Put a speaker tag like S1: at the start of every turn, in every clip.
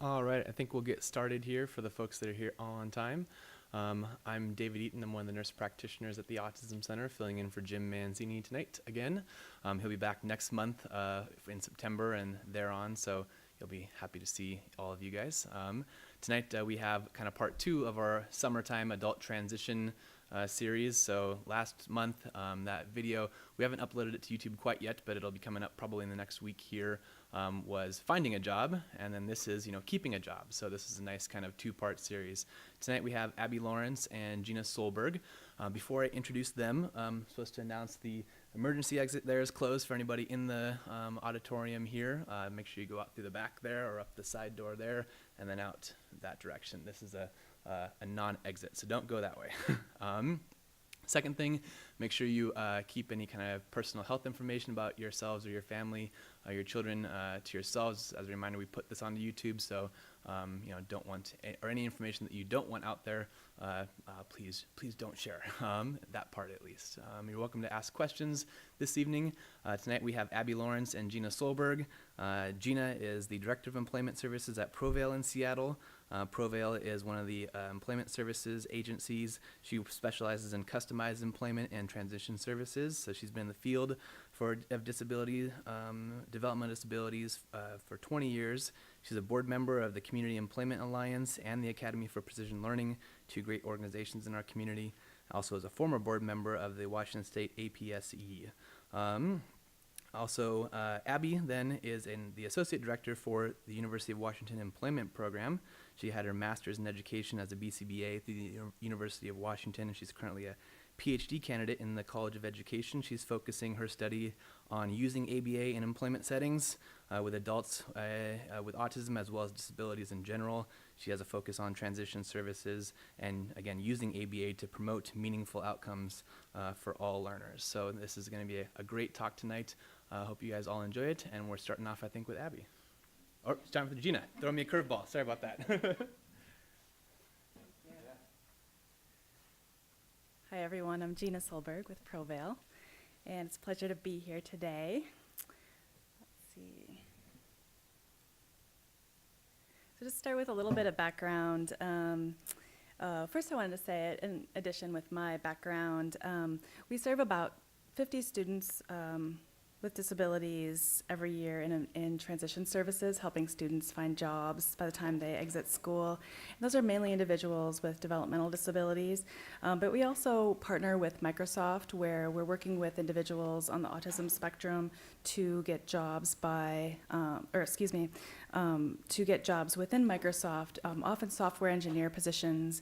S1: All right, I think we'll get started here for the folks that are here on time. I'm David Eaton. I'm one of the nurse practitioners at the Autism Center, filling in for Jim Manzini tonight again. He'll be back next month in September and thereon, so you'll be happy to see all of you guys. Tonight we have kind of part 2 of our summertime adult transition series. So last month, that video, we haven't uploaded it to YouTube quite yet, but it'll be coming up probably in the next week here, was finding a job, and then this is, keeping a job. So this is a nice kind of 2-part series. Tonight we have Abbey Lawrence and Gina Solberg. Before I introduce them, I'm supposed to announce the emergency exit there is closed for anybody in the auditorium here. Make sure you go out through the back there or up the side door there, and then out that direction. This is a non-exit, so don't go that way. Second thing, make sure you keep any kind of personal health information about yourselves or your family, your children, to yourselves. As a reminder, we put this onto YouTube, so don't want or any information that you don't want out there, please don't share that part at least. You're welcome to ask questions this evening. Tonight we have Abbey Lawrence and Gina Solberg. Gina is the Director of Employment Services at Provale in Seattle. Provale is one of the employment services agencies. She specializes in customized employment and transition services. So she's been in the field of disability, developmental disabilities for 20 years. She's a board member of the Community Employment Alliance and the Academy for Precision Learning, 2 great organizations in our community. Also is a former board member of the Washington State APSE. Also, Abbey then is the Associate Director for the University of Washington Employment Program. She had her Master's in Education as a BCBA through the University of Washington, and she's currently a PhD candidate in the College of Education. She's focusing her study on using ABA in employment settings with adults with autism as well as disabilities in general. She has a focus on transition services and, again, using ABA to promote meaningful outcomes for all learners. So this is going to be a great talk tonight. I hope you guys all enjoy it, and we're starting off, I think, with Abbey. Oh, it's time for Gina. Throw me a curveball. Sorry about that.
S2: Hi everyone, I'm Gina Solberg with Provale, and it's a pleasure to be here today. Let's see. So just start with a little bit of background. First I wanted to say, in addition with my background, we serve about 50 students with disabilities every year in transition services, helping students find jobs by the time they exit school. And those are mainly individuals with developmental disabilities, but we also partner with Microsoft, where we're working with individuals on the autism spectrum to get jobs to get jobs within Microsoft, often software engineer positions,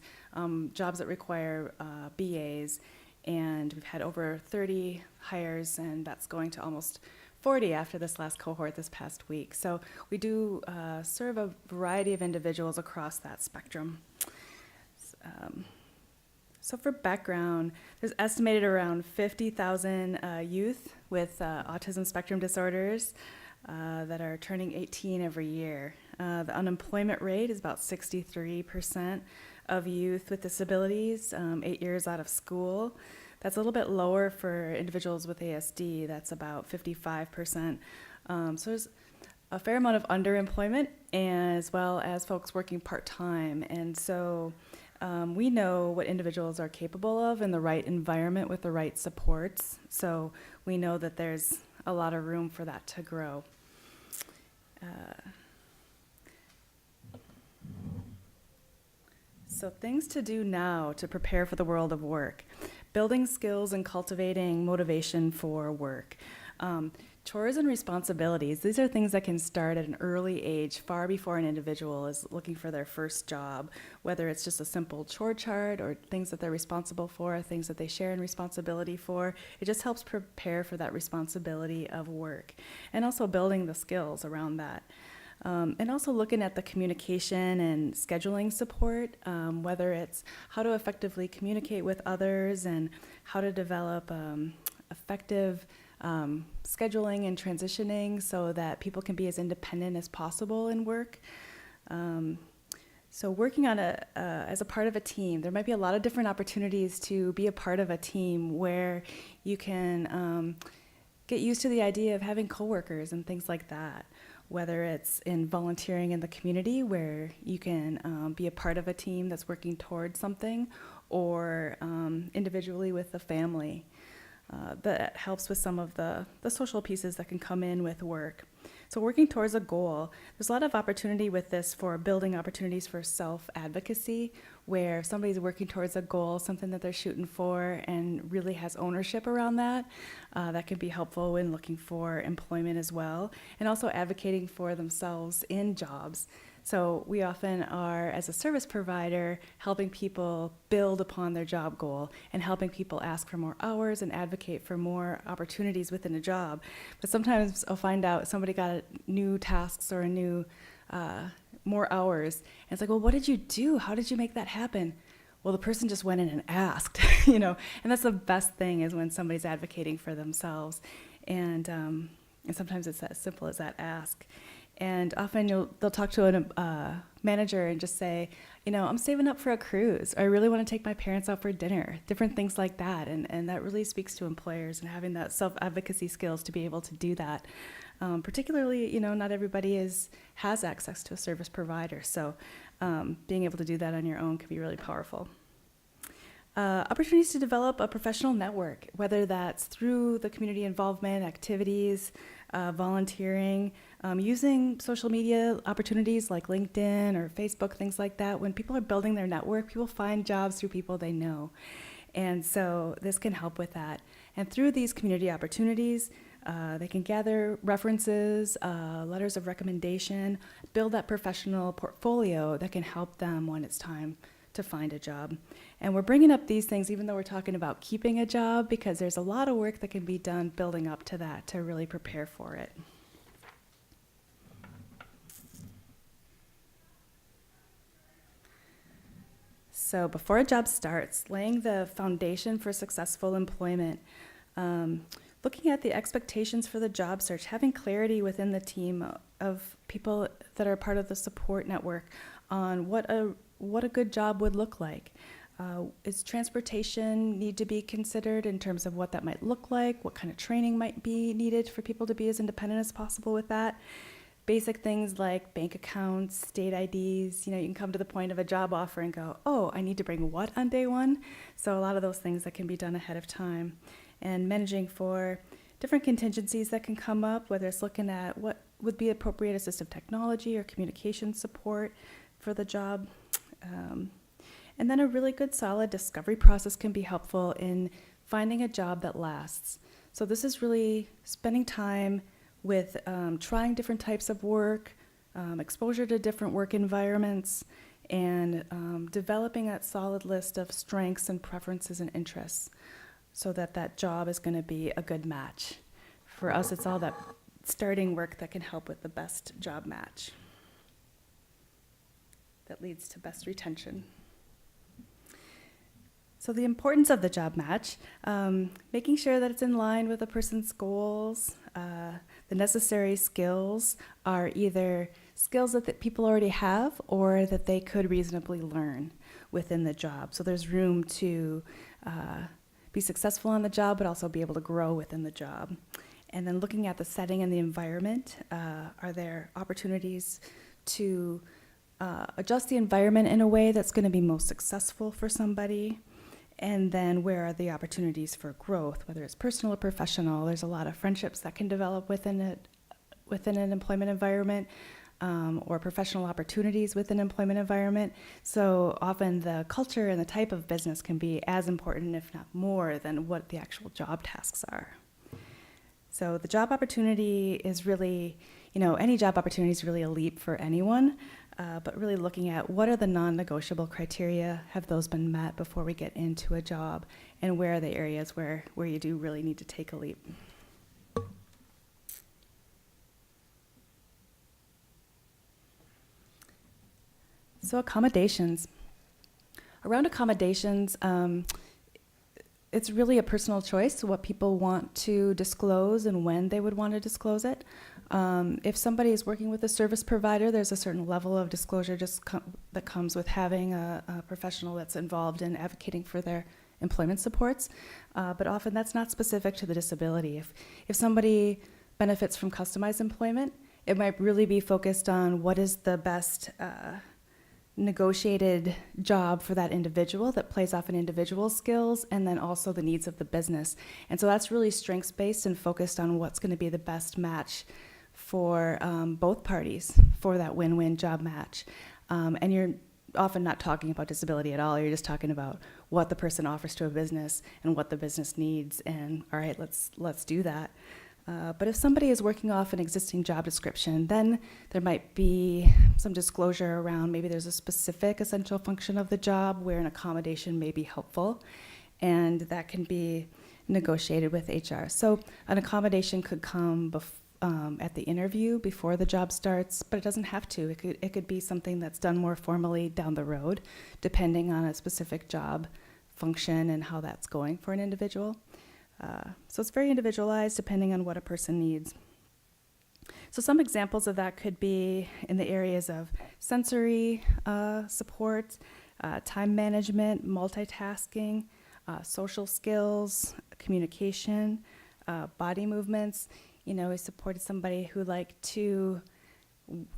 S2: jobs that require BAs. And we've had over 30 hires, and that's going to almost 40 after this last cohort this past week. So we do serve a variety of individuals across that spectrum. So for background, there's estimated around 50,000 youth with autism spectrum disorders that are turning 18 every year. The unemployment rate is about 63% of youth with disabilities, 8 years out of school. That's a little bit lower for individuals with ASD. That's about 55%. So there's a fair amount of underemployment, as well as folks working part-time. And so we know what individuals are capable of in the right environment with the right supports. So we know that there's a lot of room for that to grow. So things to do now to prepare for the world of work. Building skills and cultivating motivation for work. Chores and responsibilities, these are things that can start at an early age, far before an individual is looking for their first job, whether it's just a simple chore chart or things that they're responsible for, things that they share in responsibility for. It just helps prepare for that responsibility of work. And also building the skills around that. And also looking at the communication and scheduling support, whether it's how to effectively communicate with others and how to develop effective scheduling and transitioning so that people can be as independent as possible in work. So working on as a part of a team, there might be a lot of different opportunities to be a part of a team where you can get used to the idea of having coworkers and things like that, whether it's in volunteering in the community where you can be a part of a team that's working towards something, or individually with the family. That helps with some of the social pieces that can come in with work. So working towards a goal, there's a lot of opportunity with this for building opportunities for self-advocacy, where somebody's working towards a goal, something that they're shooting for, and really has ownership around that. That can be helpful when looking for employment as well, and also advocating for themselves in jobs. So we often are, as a service provider, helping people build upon their job goal and helping people ask for more hours and advocate for more opportunities within a job. But sometimes I'll find out somebody got new tasks or a new, more hours. And it's like, well, what did you do? How did you make that happen? Well, the person just went in and asked, you know, and that's the best thing, is when somebody's advocating for themselves. And sometimes it's as simple as that ask. And often they'll talk to a manager and just say, you know, I'm saving up for a cruise, or I really want to take my parents out for dinner, different things like that. And that really speaks to employers and having that self-advocacy skills to be able to do that. Particularly, you know, not everybody has access to a service provider. So being able to do that on your own can be really powerful. Opportunities to develop a professional network, whether that's through the community involvement activities, volunteering, using social media opportunities like LinkedIn or Facebook, things like that. When people are building their network, people find jobs through people they know. And so this can help with that. And through these community opportunities, they can gather references, letters of recommendation, build that professional portfolio that can help them when it's time to find a job. And we're bringing up these things even though we're talking about keeping a job, because there's a lot of work that can be done building up to that to really prepare for it. So before a job starts, laying the foundation for successful employment, looking at the expectations for the job search, having clarity within the team of people that are part of the support network on what a good job would look like. Is transportation need to be considered in terms of what that might look like? What kind of training might be needed for people to be as independent as possible with that? Basic things like bank accounts, state IDs, you know, you can come to the point of a job offer and go, oh, I need to bring what on day one? So a lot of those things that can be done ahead of time. And managing for different contingencies that can come up, whether it's looking at what would be appropriate assistive technology or communication support for the job. And then a really good solid discovery process can be helpful in finding a job that lasts. So this is really spending time with trying different types of work, exposure to different work environments, and developing that solid list of strengths and preferences and interests so that that job is going to be a good match. For us, it's all that starting work that can help with the best job match that leads to best retention. So the importance of the job match, making sure that it's in line with a person's goals. The necessary skills are either skills that people already have or that they could reasonably learn within the job. So there's room to be successful on the job, but also be able to grow within the job. And then looking at the setting and the environment, are there opportunities to adjust the environment in a way that's going to be most successful for somebody? And then where are the opportunities for growth, whether it's personal or professional? There's a lot of friendships that can develop within an employment environment, or professional opportunities within an employment environment. So often the culture and the type of business can be as important, if not more, than what the actual job tasks are. So the job opportunity is really, you know, any job opportunity is really a leap for anyone. But really looking at what are the non-negotiable criteria, have those been met before we get into a job, and where are the areas where you do really need to take a leap. So accommodations. Around accommodations, it's really a personal choice what people want to disclose and when they would want to disclose it. If somebody is working with a service provider, there's a certain level of disclosure that comes with having a professional that's involved in advocating for their employment supports. But often that's not specific to the disability. If somebody benefits from customized employment, it might really be focused on what is the best negotiated job for that individual that plays off an individual's skills and then also the needs of the business. And so that's really strengths-based and focused on what's going to be the best match for both parties for that win-win job match. And you're often not talking about disability at all. You're just talking about what the person offers to a business and what the business needs. And all right, let's do that. But if somebody is working off an existing job description, then there might be some disclosure around maybe there's a specific essential function of the job where an accommodation may be helpful, and that can be negotiated with HR. So an accommodation could come at the interview before the job starts, but it doesn't have to. It could be something that's done more formally down the road, depending on a specific job function and how that's going for an individual. So it's very individualized depending on what a person needs. So some examples of that could be in the areas of sensory support, time management, multitasking, social skills, communication, body movements. You know, we supported somebody who liked to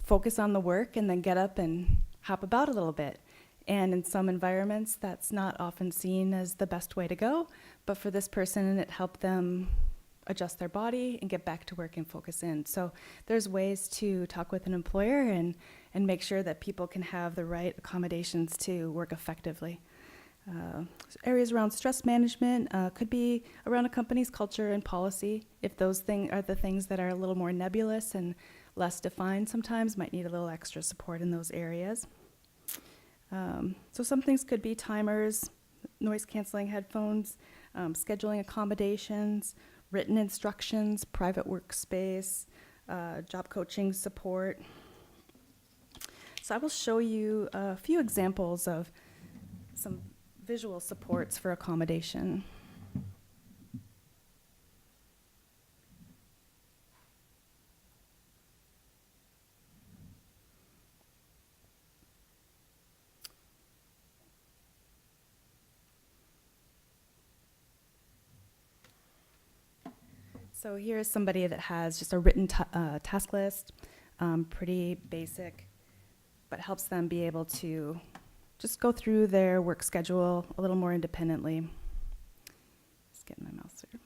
S2: focus on the work and then get up and hop about a little bit. And in some environments, that's not often seen as the best way to go. But for this person, it helped them adjust their body and get back to work and focus in. So there's ways to talk with an employer and make sure that people can have the right accommodations to work effectively. Areas around stress management could be around a company's culture and policy. If those are the things that are a little more nebulous and less defined sometimes, might need a little extra support in those areas. So some things could be timers, noise-canceling headphones, scheduling accommodations, written instructions, private workspace, job coaching support. So I will show you a few examples of some visual supports for accommodation. So here's somebody that has just a written task list, pretty basic, but helps them be able to just go through their work schedule a little more independently. Just getting my mouse through.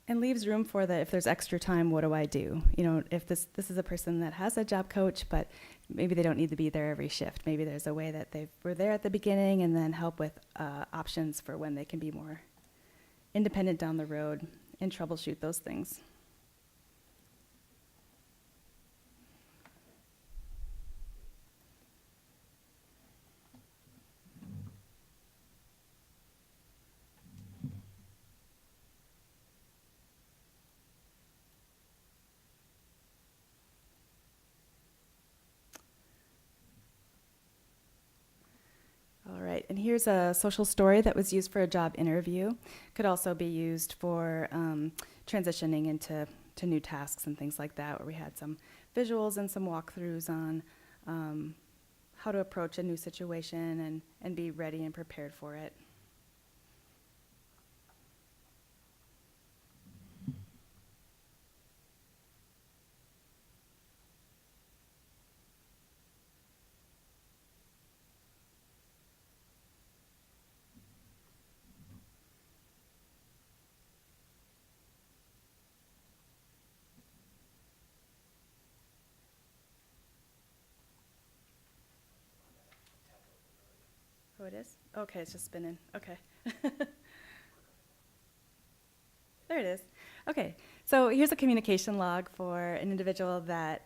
S2: And leaves room for if there's extra time, what do I do? You know, if this is a person that has a job coach, but maybe they don't need to be there every shift. Maybe there's a way that they were there at the beginning and then help with options for when they can be more independent down the road and troubleshoot those things. All right, and here's a social story that was used for a job interview. Could also be used for transitioning into new tasks and things like that, where we had some visuals and some walkthroughs on how to approach a new situation and be ready and prepared for it. Oh, it is? Okay, it's just spinning. Okay. There it is. Okay, so here's a communication log for an individual that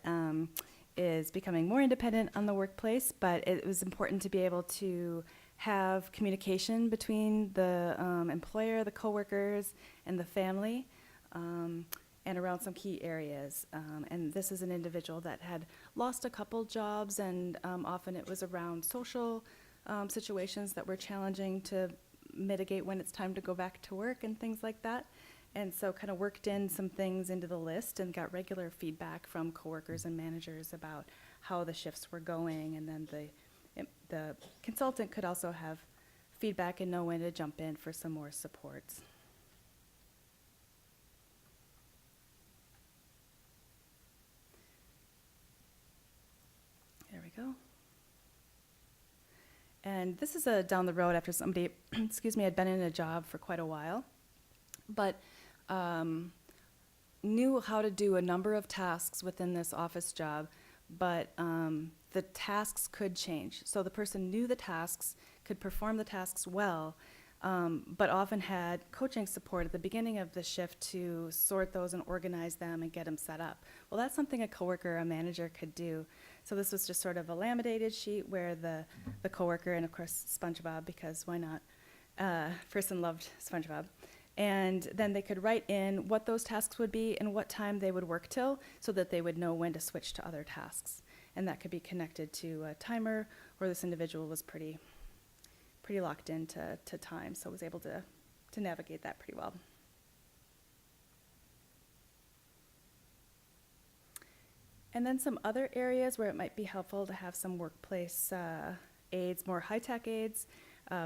S2: is becoming more independent on the workplace, but it was important to be able to have communication between the employer, the coworkers, and the family, and around some key areas. And this is an individual that had lost a couple jobs, and often it was around social situations that were challenging to mitigate when it's time to go back to work and things like that. And so kind of worked in some things into the list and got regular feedback from coworkers and managers about how the shifts were going. And then the consultant could also have feedback and know when to jump in for some more supports. go. And this is down the road after somebody, excuse me, had been in a job for quite a while, but knew how to do a number of tasks within this office job, but the tasks could change. So the person knew the tasks, could perform the tasks well, but often had coaching support at the beginning of the shift to sort those and organize them and get them set up. Well, that's something a coworker or a manager could do. So this was just sort of a laminated sheet where the coworker, and of course SpongeBob, because why not, person loved SpongeBob. And then they could write in what those tasks would be and what time they would work till, so that they would know when to switch to other tasks. And that could be connected to a timer, or this individual was pretty locked into time, so was able to navigate that pretty well. And then some other areas where it might be helpful to have some workplace aids, more high-tech aids.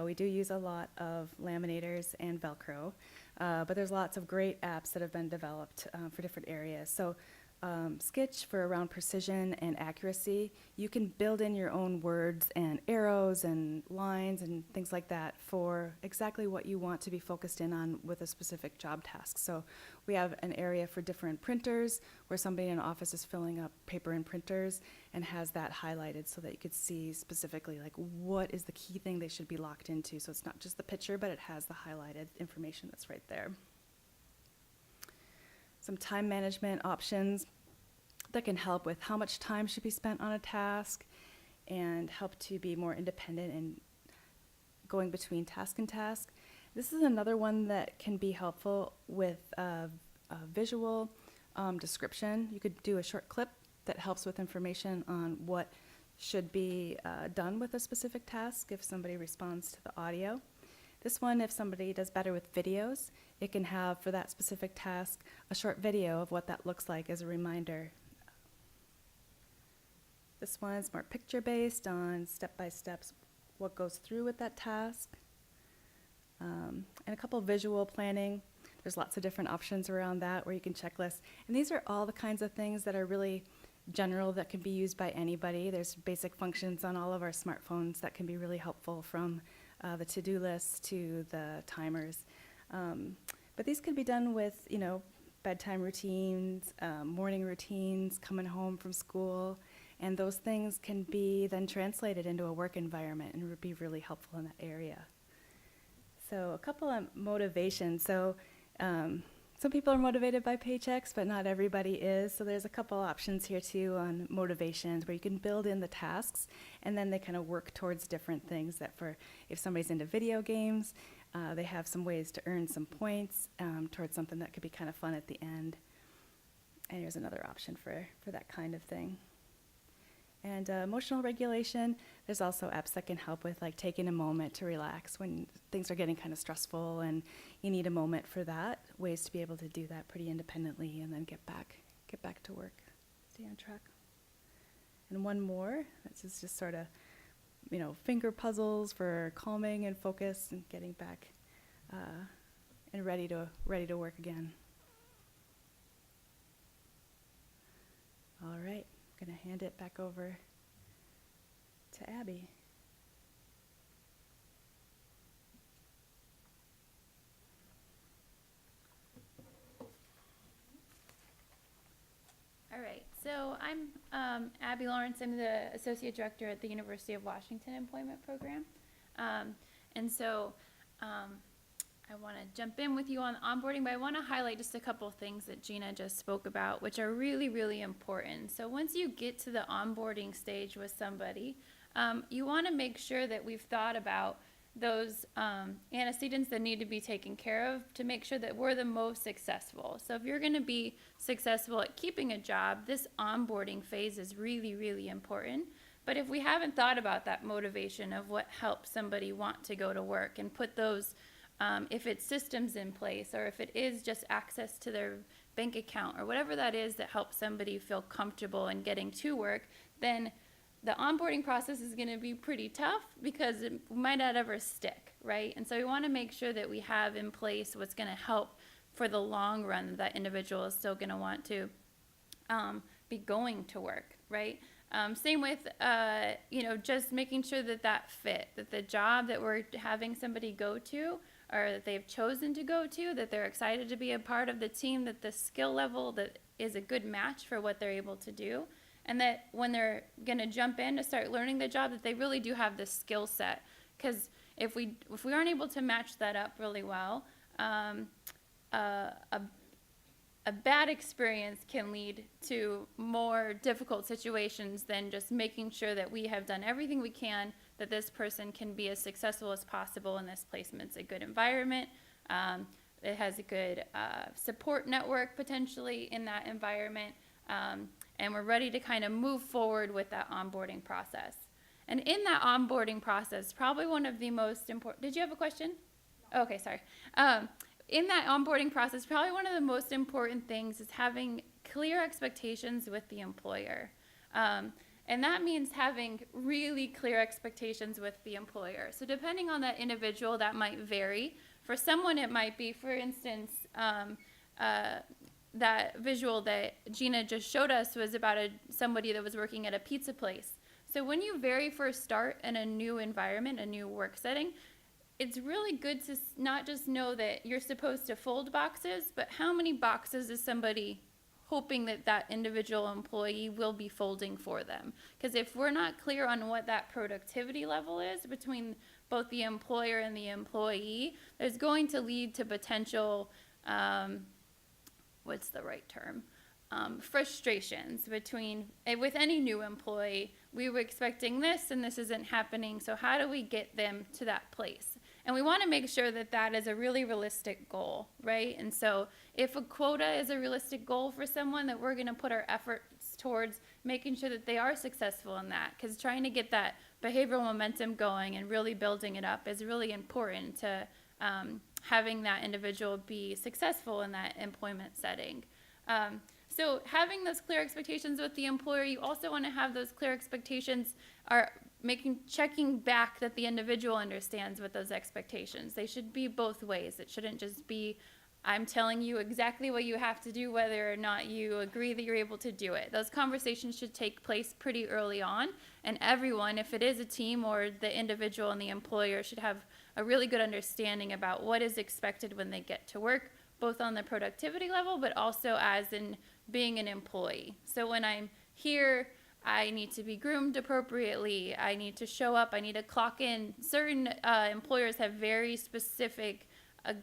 S2: We do use a lot of laminators and Velcro, but there's lots of great apps that have been developed for different areas. So Sketch for around precision and accuracy. You can build in your own words and arrows and lines and things like that for exactly what you want to be focused in on with a specific job task. So we have an area for different printers where somebody in an office is filling up paper and printers and has that highlighted so that you could see specifically like what is the key thing they should be locked into. So it's not just the picture, but it has the highlighted information that's right there. Some time management options that can help with how much time should be spent on a task and help to be more independent in going between task and task. This is another one that can be helpful with a visual description. You could do a short clip that helps with information on what should be done with a specific task if somebody responds to the audio. This one, if somebody does better with videos, it can have, for that specific task, a short video of what that looks like as a reminder. This one is more picture-based on step-by-steps, what goes through with that task. And a couple of visual planning. There's lots of different options around that where you can checklist. And these are all the kinds of things that are really general that can be used by anybody. There's basic functions on all of our smartphones that can be really helpful, from the to-do lists to the timers. But these could be done with, bedtime routines, morning routines, coming home from school, and those things can be then translated into a work environment and would be really helpful in that area. So a couple of motivations. So some people are motivated by paychecks, but not everybody is. So there's a couple options here too on motivations where you can build in the tasks and then they kind of work towards different things. That for if somebody's into video games, they have some ways to earn some points towards something that could be kind of fun at the end. And here's another option for that kind of thing. And emotional regulation, there's also apps that can help with like taking a moment to relax when things are getting kind of stressful and you need a moment for that, ways to be able to do that pretty independently and then get back to work, stay on track. And one more, this is just sort of, finger puzzles for calming and focus and getting back and ready to work again. All right. I'm going to hand it back over to Abbey.
S3: All right, so I'm Abbey Lawrence. I'm the Associate Director at the University of Washington Employment Program. And so I want to jump in with you on onboarding, but I want to highlight just a couple of things that Gina just spoke about, which are really, really important. So once you get to the onboarding stage with somebody, you want to make sure that we've thought about those antecedents that need to be taken care of to make sure that we're the most successful. So if you're going to be successful at keeping a job, this onboarding phase is really, really important. But if we haven't thought about that motivation of what helps somebody want to go to work and put those if it's systems in place or if it is just access to their bank account or whatever that is that helps somebody feel comfortable in getting to work, then the onboarding process is going to be pretty tough because it might not ever stick, right? And so we want to make sure that we have in place what's going to help for the long run that individual is still going to want to be going to work, right? Same with, just making sure that fit, that the job that we're having somebody go to or that they've chosen to go to, that they're excited to be a part of the team, that the skill level that is a good match for what they're able to do. And that when they're going to jump in to start learning the job, that they really do have the skill set. Because if we aren't able to match that up really well, a bad experience can lead to more difficult situations than just making sure that we have done everything we can, that this person can be as successful as possible in this placement. It's a good environment. It has a good support network potentially in that environment. And we're ready to kind of move forward with that onboarding process. And in that onboarding process, probably one of the most important, did you have a question? No. Okay, sorry. In that onboarding process, probably one of the most important things is having clear expectations with the employer. And that means having really clear expectations with the employer. So depending on that individual, that might vary. For someone, it might be, for instance, that visual that Gina just showed us was about somebody that was working at a pizza place. So when you very first start in a new environment, a new work setting, it's really good to not just know that you're supposed to fold boxes, but how many boxes is somebody hoping that individual employee will be folding for them? Because if we're not clear on what that productivity level is between both the employer and the employee, there's going to lead to potential, what's the right term? Frustrations with any new employee. We were expecting this and this isn't happening, so how do we get them to that place? And we want to make sure that is a really realistic goal, right? And so if a quota is a realistic goal for someone, that we're going to put our efforts towards making sure that they are successful in that, because trying to get that behavioral momentum going and really building it up is really important to having that individual be successful in that employment setting. So having those clear expectations with the employer, you also want to have those clear expectations checking back that the individual understands what those expectations. They should be both ways. It shouldn't just be, I'm telling you exactly what you have to do, whether or not you agree that you're able to do it. Those conversations should take place pretty early on, and everyone, if it is a team or the individual and the employer, should have a really good understanding about what is expected when they get to work, both on the productivity level, but also as in being an employee. So when I'm here, I need to be groomed appropriately. I need to show up. I need to clock in. Certain employers have very specific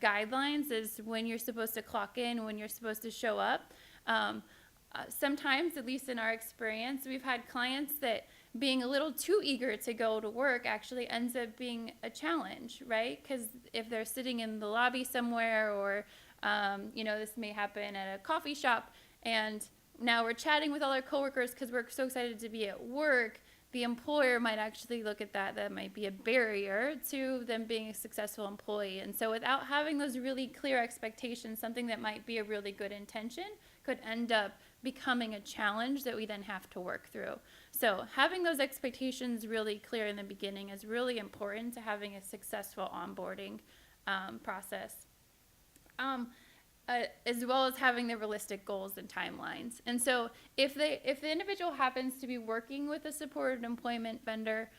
S3: guidelines as when you're supposed to clock in, when you're supposed to show up. Sometimes, at least in our experience, we've had clients that being a little too eager to go to work actually ends up being a challenge, right? Because if they're sitting in the lobby somewhere or, this may happen at a coffee shop, and now we're chatting with all our coworkers because we're so excited to be at work, the employer might actually look at that might be a barrier to them being a successful employee. And so without having those really clear expectations, something that might be a really good intention could end up becoming a challenge that we then have to work through. So having those expectations really clear in the beginning is really important to having a successful onboarding process. As well as having the realistic goals and timelines. And so if the individual happens to be working with a supported employment vendor,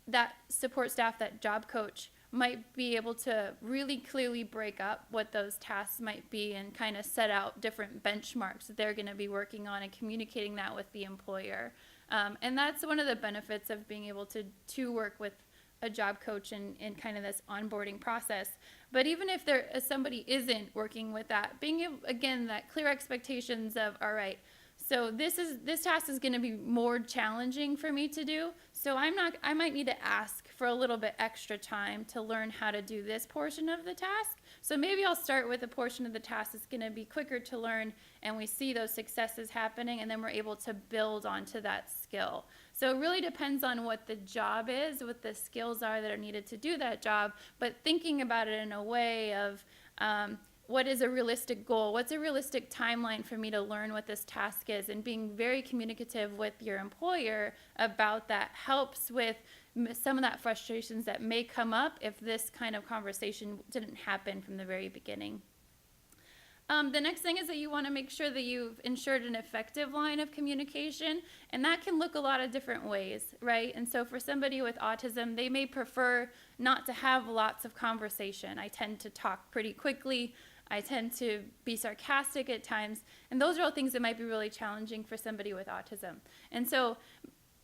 S3: that support staff, that job coach, might be able to really clearly break up what those tasks might be and kind of set out different benchmarks that they're going to be working on and communicating that with the employer. And that's one of the benefits of being able to work with a job coach in kind of this onboarding process. But even if somebody isn't working with that, being able, again, that clear expectations of, all right, so this task is going to be more challenging for me to do. So I might need to ask for a little bit extra time to learn how to do this portion of the task. So maybe I'll start with a portion of the task that's going to be quicker to learn, and we see those successes happening, and then we're able to build onto that skill. So it really depends on what the job is, what the skills are that are needed to do that job, but thinking about it in a way of what is a realistic goal? What's a realistic timeline for me to learn what this task is? And being very communicative with your employer about that helps with some of that frustrations that may come up if this kind of conversation didn't happen from the very beginning. The next thing is that you want to make sure that you've ensured an effective line of communication, and that can look a lot of different ways, right? And so for somebody with autism, they may prefer not to have lots of conversation. I tend to talk pretty quickly. I tend to be sarcastic at times, and those are all things that might be really challenging for somebody with autism. And so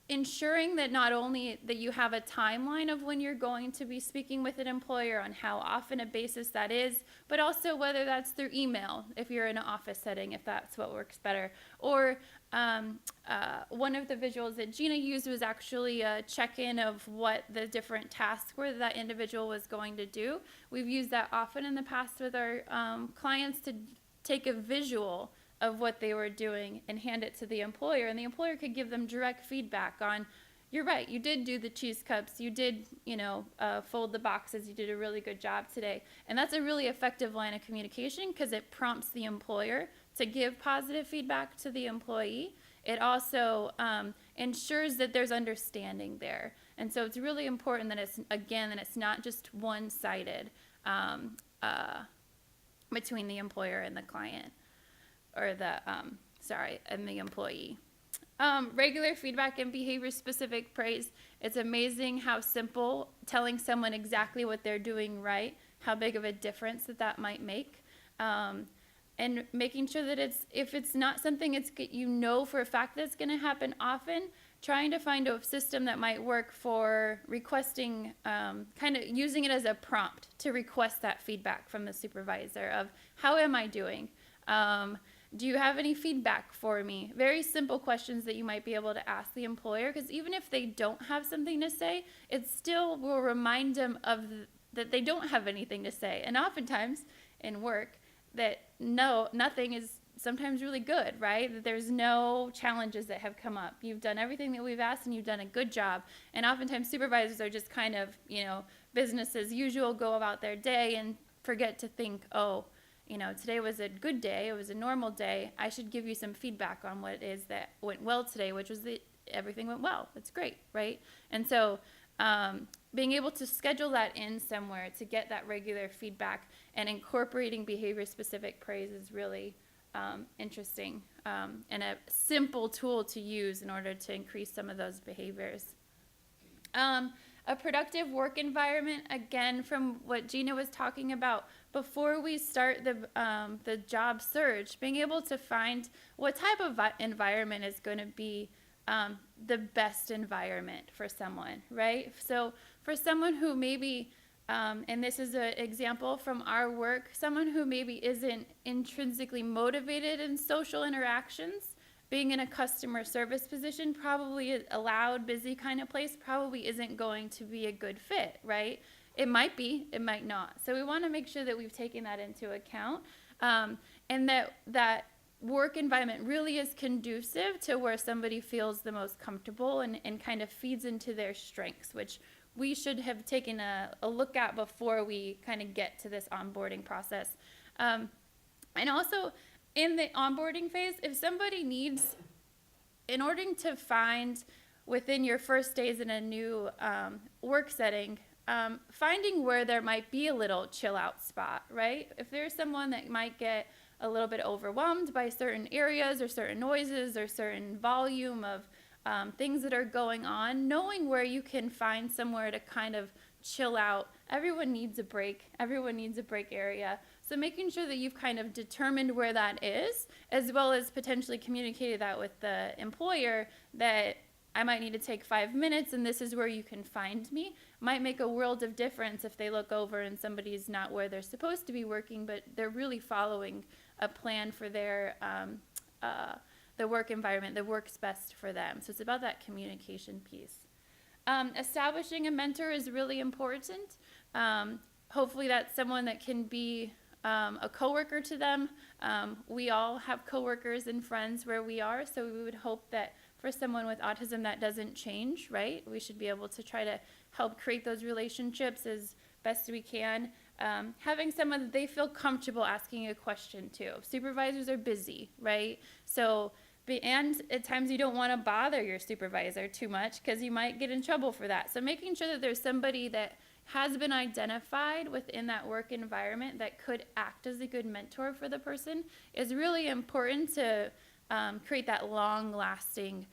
S3: ensuring that not only that you have a timeline of when you're going to be speaking with an employer on how often a basis that is, but also whether that's through email, if you're in an office setting, if that's what works better. Or one of the visuals that Gina used was actually a check-in of what the different tasks were that individual was going to do. We've used that often in the past with our clients to take a visual of what they were doing and hand it to the employer, and the employer could give them direct feedback on, you're right, you did do the cheese cups, you did, fold the boxes, you did a really good job today. And that's a really effective line of communication because it prompts the employer to give positive feedback to the employee. It also ensures that there's understanding there. And so it's really important that it's not just one-sided between the employer and the client. Or and the employee. Regular feedback and behavior-specific praise. It's amazing how simple telling someone exactly what they're doing right, how big of a difference that might make. And making sure that if it's not something for a fact that's going to happen often, trying to find a system that might work for requesting, kind of using it as a prompt to request that feedback from the supervisor of, how am I doing? Do you have any feedback for me? Very simple questions that you might be able to ask the employer, because even if they don't have something to say, it still will remind them that they don't have anything to say. And oftentimes in work, that nothing is sometimes really good, right? That there's no challenges that have come up. You've done everything that we've asked and you've done a good job. And oftentimes supervisors are just kind of, business as usual, go about their day and forget to think, today was a good day, it was a normal day, I should give you some feedback on what it is that went well today, which was that everything went well. That's great, right? And so being able to schedule that in somewhere to get that regular feedback and incorporating behavior-specific praise is really interesting and a simple tool to use in order to increase some of those behaviors. A productive work environment, again, from what Gina was talking about, before we start the job search, being able to find what type of environment is going to be the best environment for someone, right? So for someone who maybe, and this is an example from our work, someone who maybe isn't intrinsically motivated in social interactions, being in a customer service position, probably a loud, busy kind of place, probably isn't going to be a good fit, right? It might be, it might not. So we want to make sure that we've taken that into account, and that work environment really is conducive to where somebody feels the most comfortable and kind of feeds into their strengths, which we should have taken a look at before we kind of get to this onboarding process. And also, in the onboarding phase, if somebody needs, in order to find within your first days in a new work setting, finding where there might be a little chill out spot, right? If there's someone that might get a little bit overwhelmed by certain areas or certain noises or certain volume of things that are going on, knowing where you can find somewhere to kind of chill out. Everyone needs a break. Everyone needs a break area. So making sure that you've kind of determined where that is, as well as potentially communicated that with the employer that I might need to take 5 minutes and this is where you can find me, might make a world of difference if they look over and somebody's not where they're supposed to be working, but they're really following a plan for their the work environment that works best for them. So it's about that communication piece. Establishing a mentor is really important. Hopefully that's someone that can be a coworker to them. We all have coworkers and friends where we are, so we would hope that for someone with autism that doesn't change, right? We should be able to try to help create those relationships as best we can. Having someone that they feel comfortable asking a question to. Supervisors are busy, right? So, and at times you don't want to bother your supervisor too much because you might get in trouble for that. So making sure that there's somebody that has been identified within that work environment that could act as a good mentor for the person is really important to create that long-lasting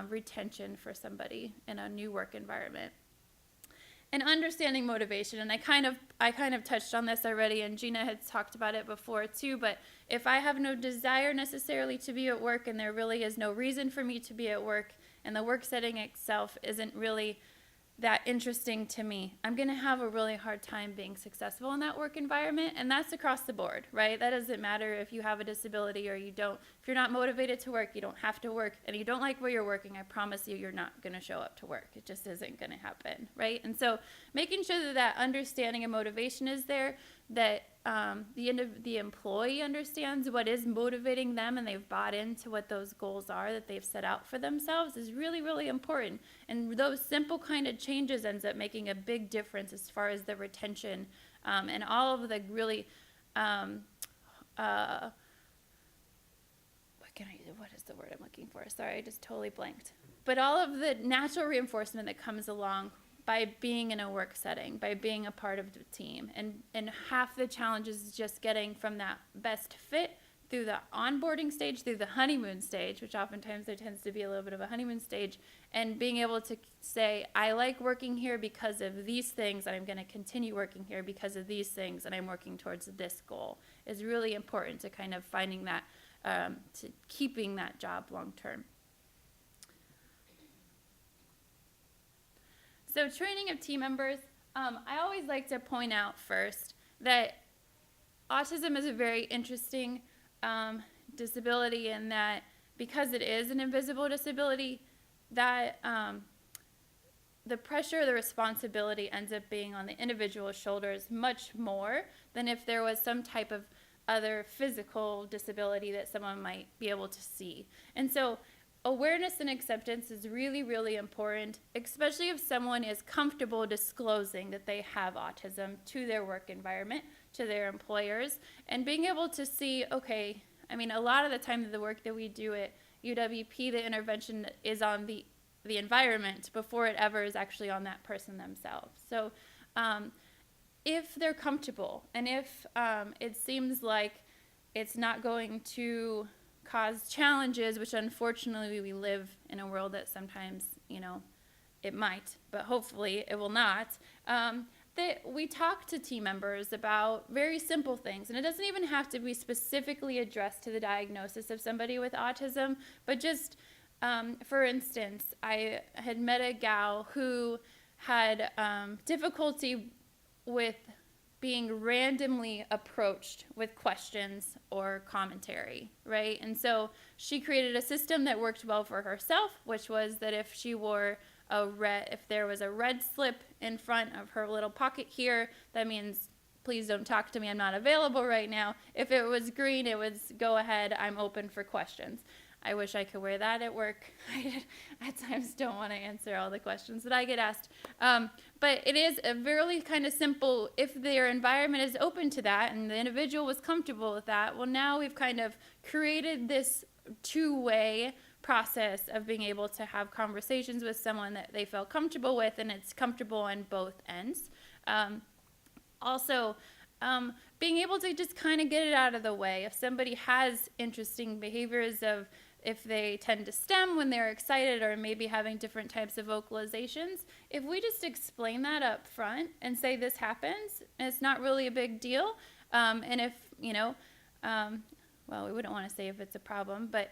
S3: retention for somebody in a new work environment. And understanding motivation, and I kind of touched on this already, and Gina had talked about it before too, but if I have no desire necessarily to be at work and there really is no reason for me to be at work and the work setting itself isn't really that interesting to me, I'm going to have a really hard time being successful in that work environment. And that's across the board, right? That doesn't matter if you have a disability or you don't. If you're not motivated to work, you don't have to work, and you don't like where you're working, I promise you, you're not going to show up to work. It just isn't going to happen, right? And so making sure that that understanding and motivation is there, that the employee understands what is motivating them and they've bought into what those goals are that they've set out for themselves is really, really important. And those simple kind of changes ends up making a big difference as far as the retention and all of the really, what is the word I'm looking for? Sorry, I just totally blanked. But all of the natural reinforcement that comes along by being in a work setting, by being a part of the team. And half the challenge is just getting from that best fit through the onboarding stage, through the honeymoon stage, which oftentimes there tends to be a little bit of a honeymoon stage, and being able to say, I like working here because of these things, and I'm going to continue working here because of these things, and I'm working towards this goal, is really important to kind of finding that, to keeping that job long term. So training of team members, I always like to point out first that autism is a very interesting disability in that because it is an invisible disability, that the pressure, the responsibility ends up being on the individual's shoulders much more than if there was some type of other physical disability that someone might be able to see. And so awareness and acceptance is really, really important, especially if someone is comfortable disclosing that they have autism to their work environment, to their employers, and being able to see, okay, I mean, a lot of the time the work that we do at UWP, the intervention is on the environment before it ever is actually on that person themselves. So if they're comfortable and if it seems like it's not going to cause challenges, which unfortunately we live in a world that sometimes, it might, but hopefully it will not, that we talk to team members about very simple things. And it doesn't even have to be specifically addressed to the diagnosis of somebody with autism, but just, for instance, I had met a gal who had difficulty with being randomly approached with questions or commentary, right? And so she created a system that worked well for herself, which was that if she wore if there was a red slip in front of her little pocket here, that means please don't talk to me, I'm not available right now. If it was green, it was go ahead, I'm open for questions. I wish I could wear that at work. I at times don't want to answer all the questions that I get asked. But it is a very kind of simple, if their environment is open to that and the individual was comfortable with that, well, now we've kind of created this two-way process of being able to have conversations with someone that they feel comfortable with, and it's comfortable on both ends. Also, being able to just kind of get it out of the way. If somebody has interesting behaviors of if they tend to stem when they're excited or maybe having different types of vocalizations, if we just explain that up front and say this happens, and it's not really a big deal, and if, well, we wouldn't want to say if it's a problem, but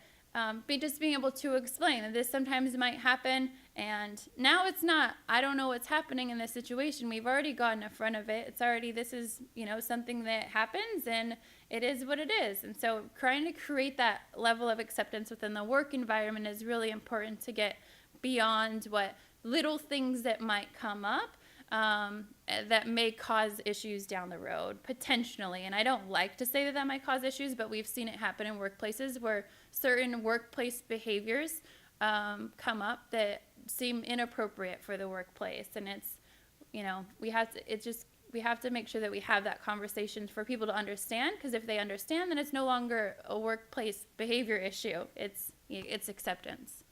S3: just being able to explain that this sometimes might happen, and now it's not, I don't know what's happening in this situation. We've already gotten in front of it. It's already, this is, something that happens, and it is what it is. And so trying to create that level of acceptance within the work environment is really important to get beyond what little things that might come up that may cause issues down the road, potentially. And I don't like to say that that might cause issues, but we've seen it happen in workplaces where certain workplace behaviors come up that seem inappropriate for the workplace. And it's, we have to make sure that we have that conversation for people to understand, because if they understand, then it's no longer a workplace behavior issue. It's acceptance.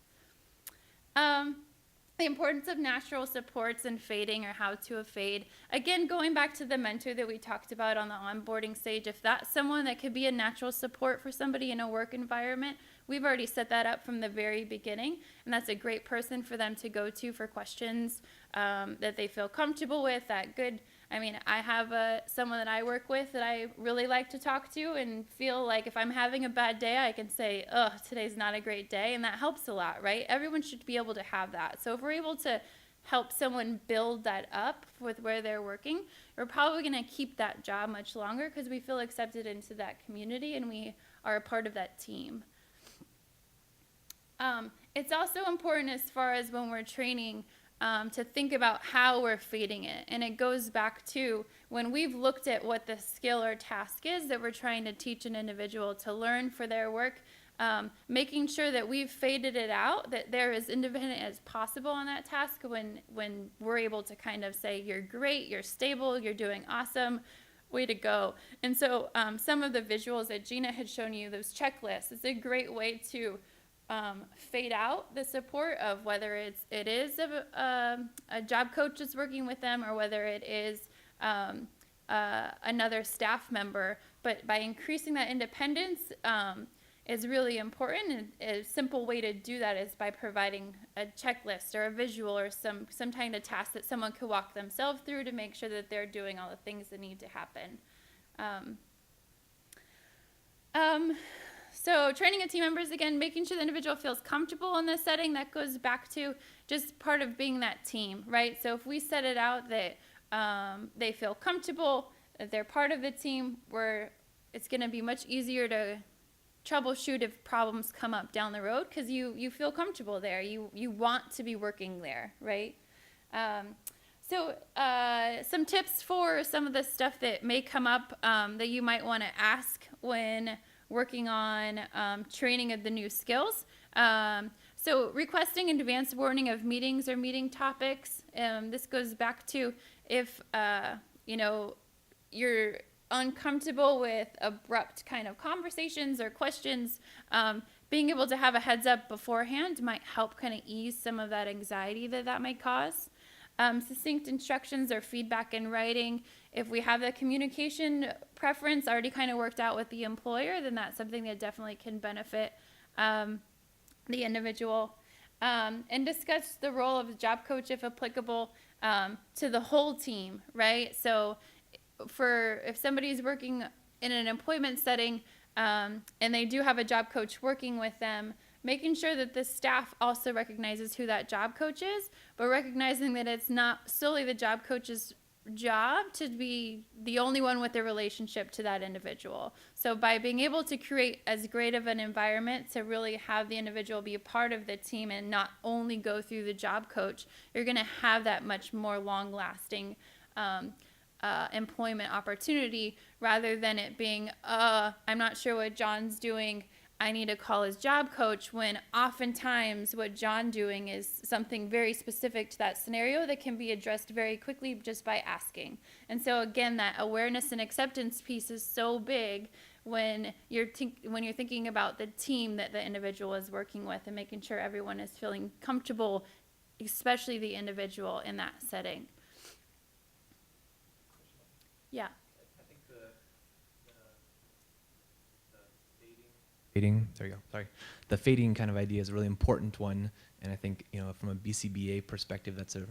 S3: the importance of natural supports and fading, or how to fade. Again, going back to the mentor that we talked about on the onboarding stage, if that's someone that could be a natural support for somebody in a work environment, we've already set that up from the very beginning, and that's a great person for them to go to for questions that they feel comfortable with. I have someone that I work with that I really like to talk to, and feel like if I'm having a bad day, I can say, "Oh, today's not a great day," and that helps a lot, right? Everyone should be able to have that. So if we're able to help someone build that up with where they're working, we're probably going to keep that job much longer because we feel accepted into that community and we are a part of that team. It's also important, as far as when we're training, to think about how we're fading it. And it goes back to when we've looked at what the skill or task is that we're trying to teach an individual to learn for their work, making sure that we've faded it out, that they're as independent as possible on that task when we're able to kind of say, "You're great, you're stable, you're doing awesome, way to go." And so some of the visuals that Gina had shown you, those checklists, it's a great way to fade out the support of whether it is a job coach that's working with them, or whether it is another staff member. But by increasing that independence is really important. And a simple way to do that is by providing a checklist or a visual or some kind of task that someone could walk themselves through to make sure that they're doing all the things that need to happen. So training of team members, again, making sure the individual feels comfortable in this setting. That goes back to just part of being that team, right? So if we set it out that they feel comfortable, that they're part of the team, it's going to be much easier to troubleshoot if problems come up down the road, because you feel comfortable there. You want to be working there, right? So some tips for some of the stuff that may come up that you might want to ask when working on training of the new skills. So requesting in advance warning of meetings or meeting topics. This goes back to if you're uncomfortable with abrupt kind of conversations or questions, being able to have a heads up beforehand might help kind of ease some of that anxiety that might cause. Succinct instructions or feedback in writing. If we have the communication preference already kind of worked out with the employer, then that's something that definitely can benefit the individual. And discuss the role of the job coach, if applicable, to the whole team, right? So if somebody's working in an employment setting and they do have a job coach working with them, making sure that the staff also recognizes who that job coach is, but recognizing that it's not solely the job coach's job to be the only one with a relationship to that individual. So by being able to create as great of an environment to really have the individual be a part of the team and not only go through the job coach, you're going to have that much more long-lasting employment opportunity, rather than it being, I'm not sure what John's doing, I need to call his job coach, when oftentimes what John's doing is something very specific to that scenario that can be addressed very quickly just by asking. And so again, that awareness and acceptance piece is so big when you're thinking about the team that the individual is working with, and making sure everyone is feeling comfortable, especially the individual in that setting. Yeah.
S1: I think fading. There you go. Sorry. The fading kind of idea is a really important one, and I think from a BCBA perspective, that's a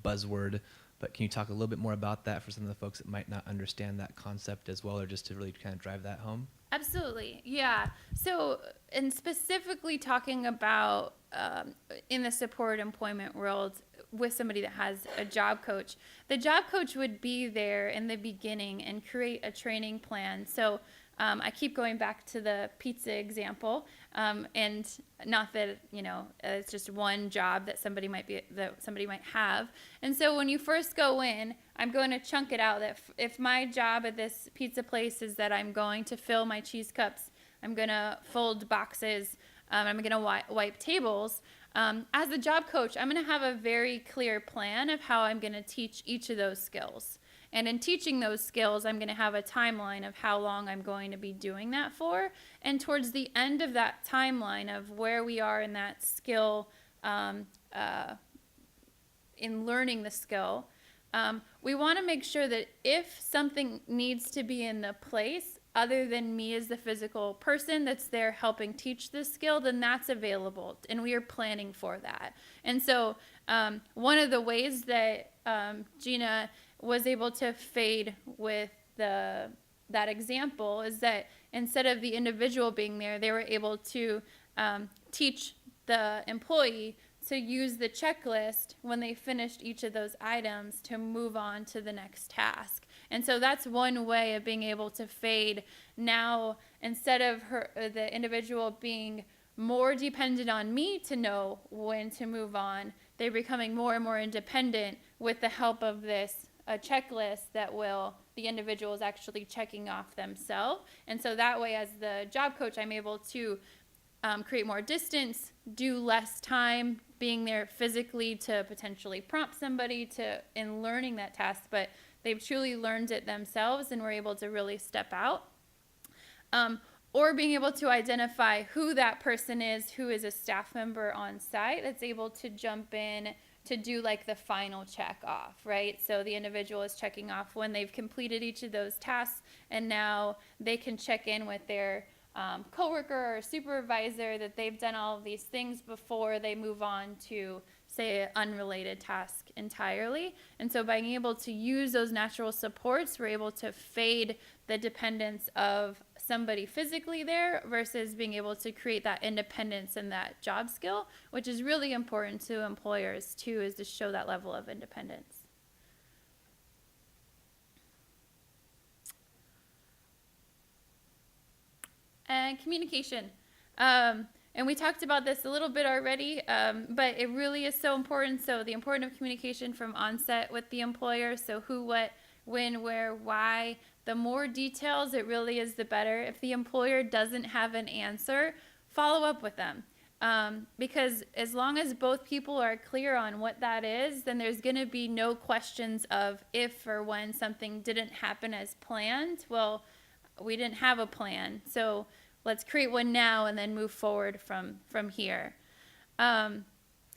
S1: buzzword. But can you talk a little bit more about that for some of the folks that might not understand that concept as well, or just to really kind of drive that home?
S3: Absolutely. Yeah. So, and specifically talking about in the support employment world with somebody that has a job coach, the job coach would be there in the beginning and create a training plan. So I keep going back to the pizza example, and not that it's just one job that somebody might have. And so when you first go in, I'm going to chunk it out that if my job at this pizza place is that I'm going to fill my cheese cups, I'm going to fold boxes, I'm going to wipe tables. As a job coach, I'm going to have a very clear plan of how I'm going to teach each of those skills. And in teaching those skills, I'm going to have a timeline of how long I'm going to be doing that for. And towards the end of that timeline of where we are in that skill in learning the skill, we want to make sure that if something needs to be in the place other than me as the physical person that's there helping teach this skill, then that's available, and we are planning for that. And so one of the ways that Gina was able to fade with that example is that instead of the individual being there, they were able to teach the employee to use the checklist when they finished each of those items to move on to the next task. And so that's one way of being able to fade. Now, instead of the individual being more dependent on me to know when to move on, they're becoming more and more independent with the help of this checklist that the individual is actually checking off themselves. And so that way, as the job coach, I'm able to create more distance, do less time being there physically to potentially prompt somebody in learning that task, but they've truly learned it themselves and we're able to really step out. Or being able to identify who that person is, who is a staff member on site that's able to jump in to do like the final check off, right? So the individual is checking off when they've completed each of those tasks, and now they can check in with their coworker or supervisor that they've done all of these things before they move on to, say, an unrelated task entirely. And so by being able to use those natural supports, we're able to fade the dependence of somebody physically there versus being able to create that independence and that job skill, which is really important to employers too, is to show that level of independence. And communication. And we talked about this a little bit already, but it really is so important. So the importance of communication from onset with the employer. So who, what, when, where, why. The more details it really is, the better. If the employer doesn't have an answer, follow up with them. Because as long as both people are clear on what that is, then there's going to be no questions of if or when something didn't happen as planned. Well, we didn't have a plan, so let's create one now and then move forward from here. And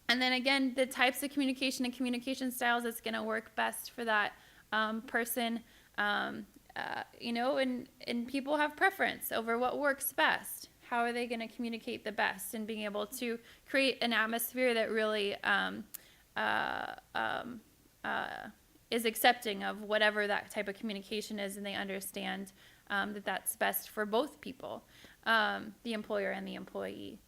S3: then again, the types of communication and communication styles that's going to work best for that person. And people have preference over what works best. How are they going to communicate the best, and being able to create an atmosphere that really is accepting of whatever that type of communication is, and they understand that that's best for both people, the employer and the employee.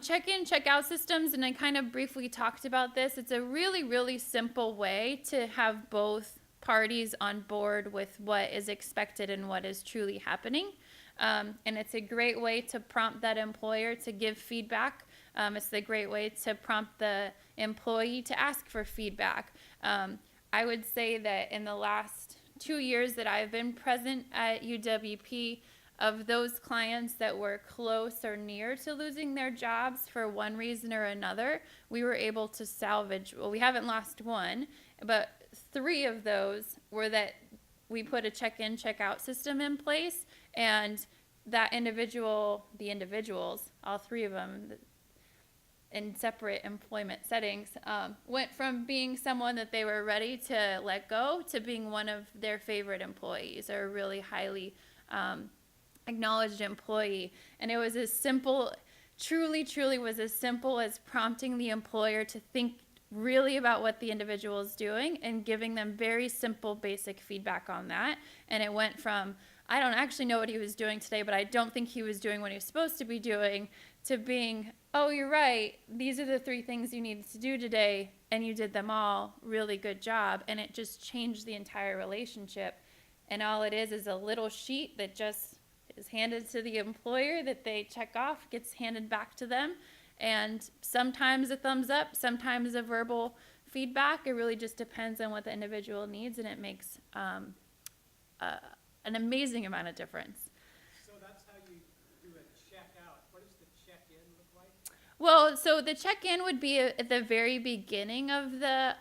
S3: Check-in, check-out systems, and I kind of briefly talked about this. It's a really, really simple way to have both parties on board with what is expected and what is truly happening. And it's a great way to prompt that employer to give feedback. It's a great way to prompt the employee to ask for feedback. I would say that in the last 2 years that I've been present at UWP, of those clients that were close or near to losing their jobs for one reason or another, we were able to salvage, well, we haven't lost one, but 3 of those were that we put a check-in, check-out system in place, and that the individuals, all 3 of them in separate employment settings, went from being someone that they were ready to let go to being one of their favorite employees, or a really highly acknowledged employee. And it was as simple, truly was as simple as prompting the employer to think really about what the individual is doing and giving them very simple, basic feedback on that. And it went from, I don't actually know what he was doing today, but I don't think he was doing what he was supposed to be doing, to being, oh, you're right, these are the 3 things you needed to do today, and you did them all, really good job. And it just changed the entire relationship. And all it is a little sheet that just is handed to the employer that they check off, gets handed back to them. And sometimes a thumbs up, sometimes a verbal feedback. It really just depends on what the individual needs, and it makes an amazing amount of difference.
S4: So that's how you do a check-out. What does the check-in look like?
S3: Well, so the check-in would be at the very beginning of the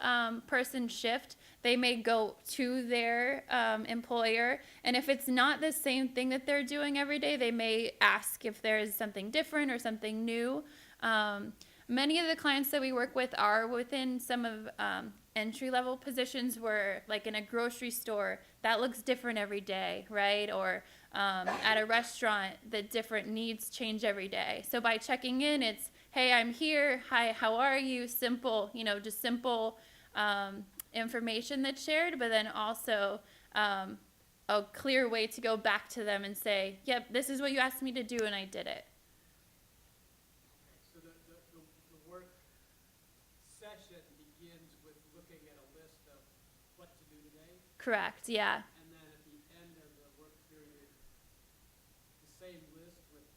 S3: person's shift. They may go to their employer, and if it's not the same thing that they're doing every day, they may ask if there is something different or something new. many of the clients that we work with are within some of entry-level positions where, like in a grocery store, that looks different every day, right? Or at a restaurant, the different needs change every day. So by checking in, it's, hey, I'm here. Hi, how are you? Simple, just simple information that's shared, but then also a clear way to go back to them and say, yep, this is what you asked me to do, and I did it.
S4: So the work session begins with looking at a list of what to do today,
S3: Correct, yeah.
S4: and then at the end of the work period, the same list with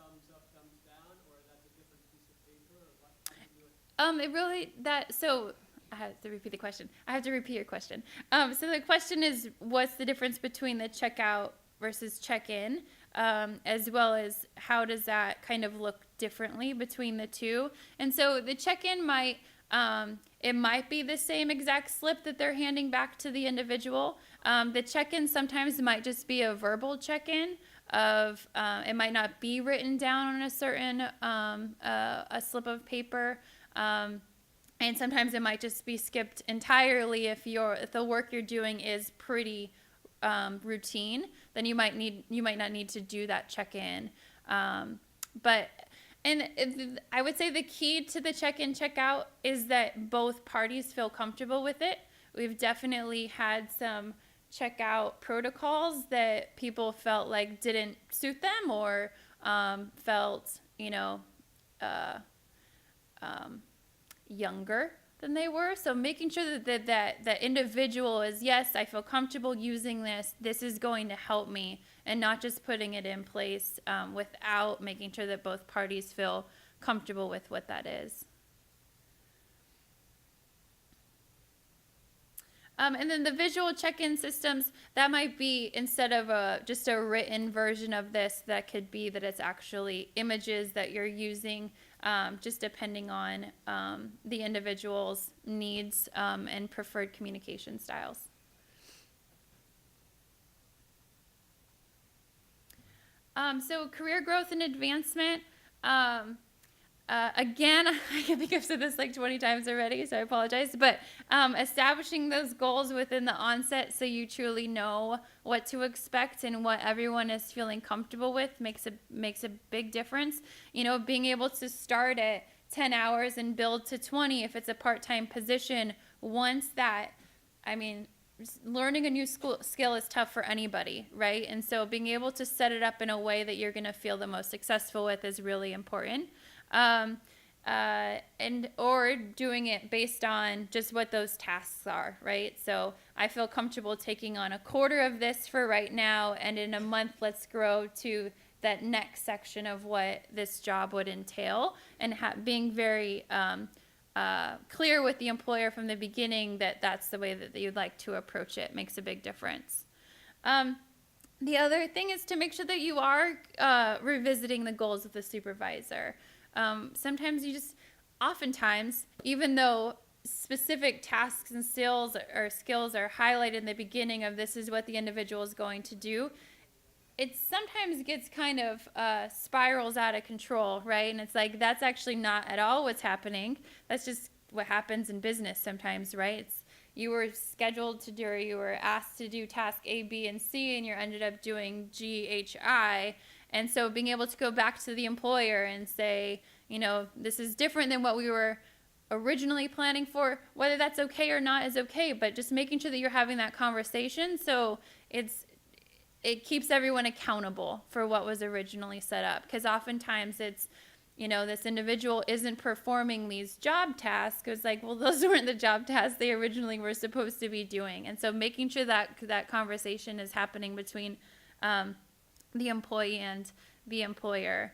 S4: thumbs up, thumbs down, or that's a different piece of paper, or what? How do you do it?
S3: So I have to repeat the question. I have to repeat your question. So the question is, what's the difference between the checkout versus check-in, as well as how does that kind of look differently between the two? And so the check-in might, it might be the same exact slip that they're handing back to the individual. The check-in sometimes might just be a verbal check-in of, it might not be written down on a certain, a slip of paper. And sometimes it might just be skipped entirely if the work you're doing is pretty routine. Then you might not need to do that check-in. I would say the key to the check-in check-out is that both parties feel comfortable with it. We've definitely had some checkout protocols that people felt like didn't suit them or felt younger than they were. So making sure that individual is, yes, I feel comfortable using this. This is going to help me, and not just putting it in place without making sure that both parties feel comfortable with what that is. And then the visual check-in systems, that might be, instead of just a written version of this, that could be that it's actually images that you're using, just depending on the individual's needs and preferred communication styles. So career growth and advancement. Again, I think I've said this like 20 times already, so I apologize. But establishing those goals within the onset so you truly know what to expect and what everyone is feeling comfortable with makes a big difference. Being able to start at 10 hours and build to 20 if it's a part-time position. Once that, learning a new skill is tough for anybody, right? And so being able to set it up in a way that you're going to feel the most successful with is really important. Or doing it based on just what those tasks are, right? So I feel comfortable taking on a quarter of this for right now, and in a month, let's grow to that next section of what this job would entail, and being very clear with the employer from the beginning that that's the way that you'd like to approach it makes a big difference. The other thing is to make sure that you are revisiting the goals with the supervisor. Oftentimes, even though specific tasks and skills are highlighted in the beginning of this is what the individual is going to do, it sometimes gets kind of spirals out of control, right? And it's like, that's actually not at all what's happening. That's just what happens in business sometimes, right? You were scheduled to do, or you were asked to do task A, B, and C, and you ended up doing G, H, I. And so being able to go back to the employer and say, this is different than what we were originally planning for, whether that's okay or not is okay, but just making sure that you're having that conversation so it keeps everyone accountable for what was originally set up. Because oftentimes it's, this individual isn't performing these job tasks. It's like, well, those weren't the job tasks they originally were supposed to be doing. And so making sure that conversation is happening between the employee and the employer.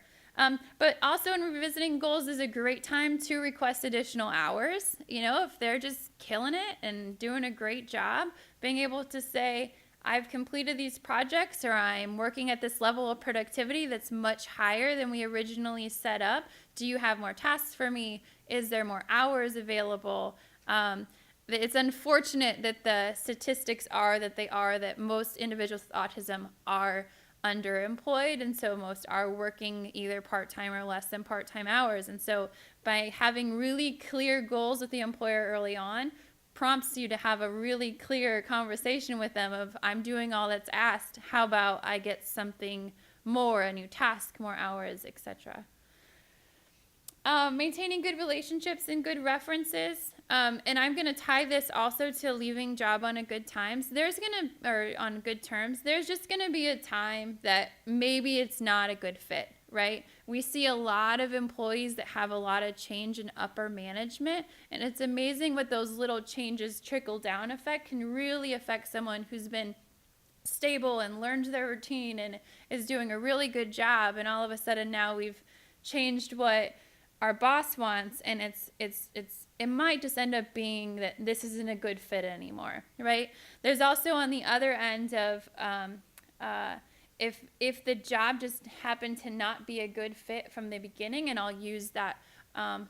S3: But also in revisiting goals is a great time to request additional hours. If they're just killing it and doing a great job, being able to say, I've completed these projects, or I'm working at this level of productivity that's much higher than we originally set up. Do you have more tasks for me? Is there more hours available? It's unfortunate that the statistics are that most individuals with autism are underemployed, and so most are working either part-time or less than part-time hours. And so by having really clear goals with the employer early on prompts you to have a really clear conversation with them of, I'm doing all that's asked, how about I get something more, a new task, more hours, etc. Maintaining good relationships and good references. And I'm going to tie this also to leaving job on a good times. On good terms. There's just going to be a time that maybe it's not a good fit, right? We see a lot of employees that have a lot of change in upper management, and it's amazing what those little changes trickle down effect can really affect someone who's been stable and learned their routine and is doing a really good job, and all of a sudden now we've changed what our boss wants, and it might just end up being that this isn't a good fit anymore, right? There's also on the other end of if the job just happened to not be a good fit from the beginning, and I'll use that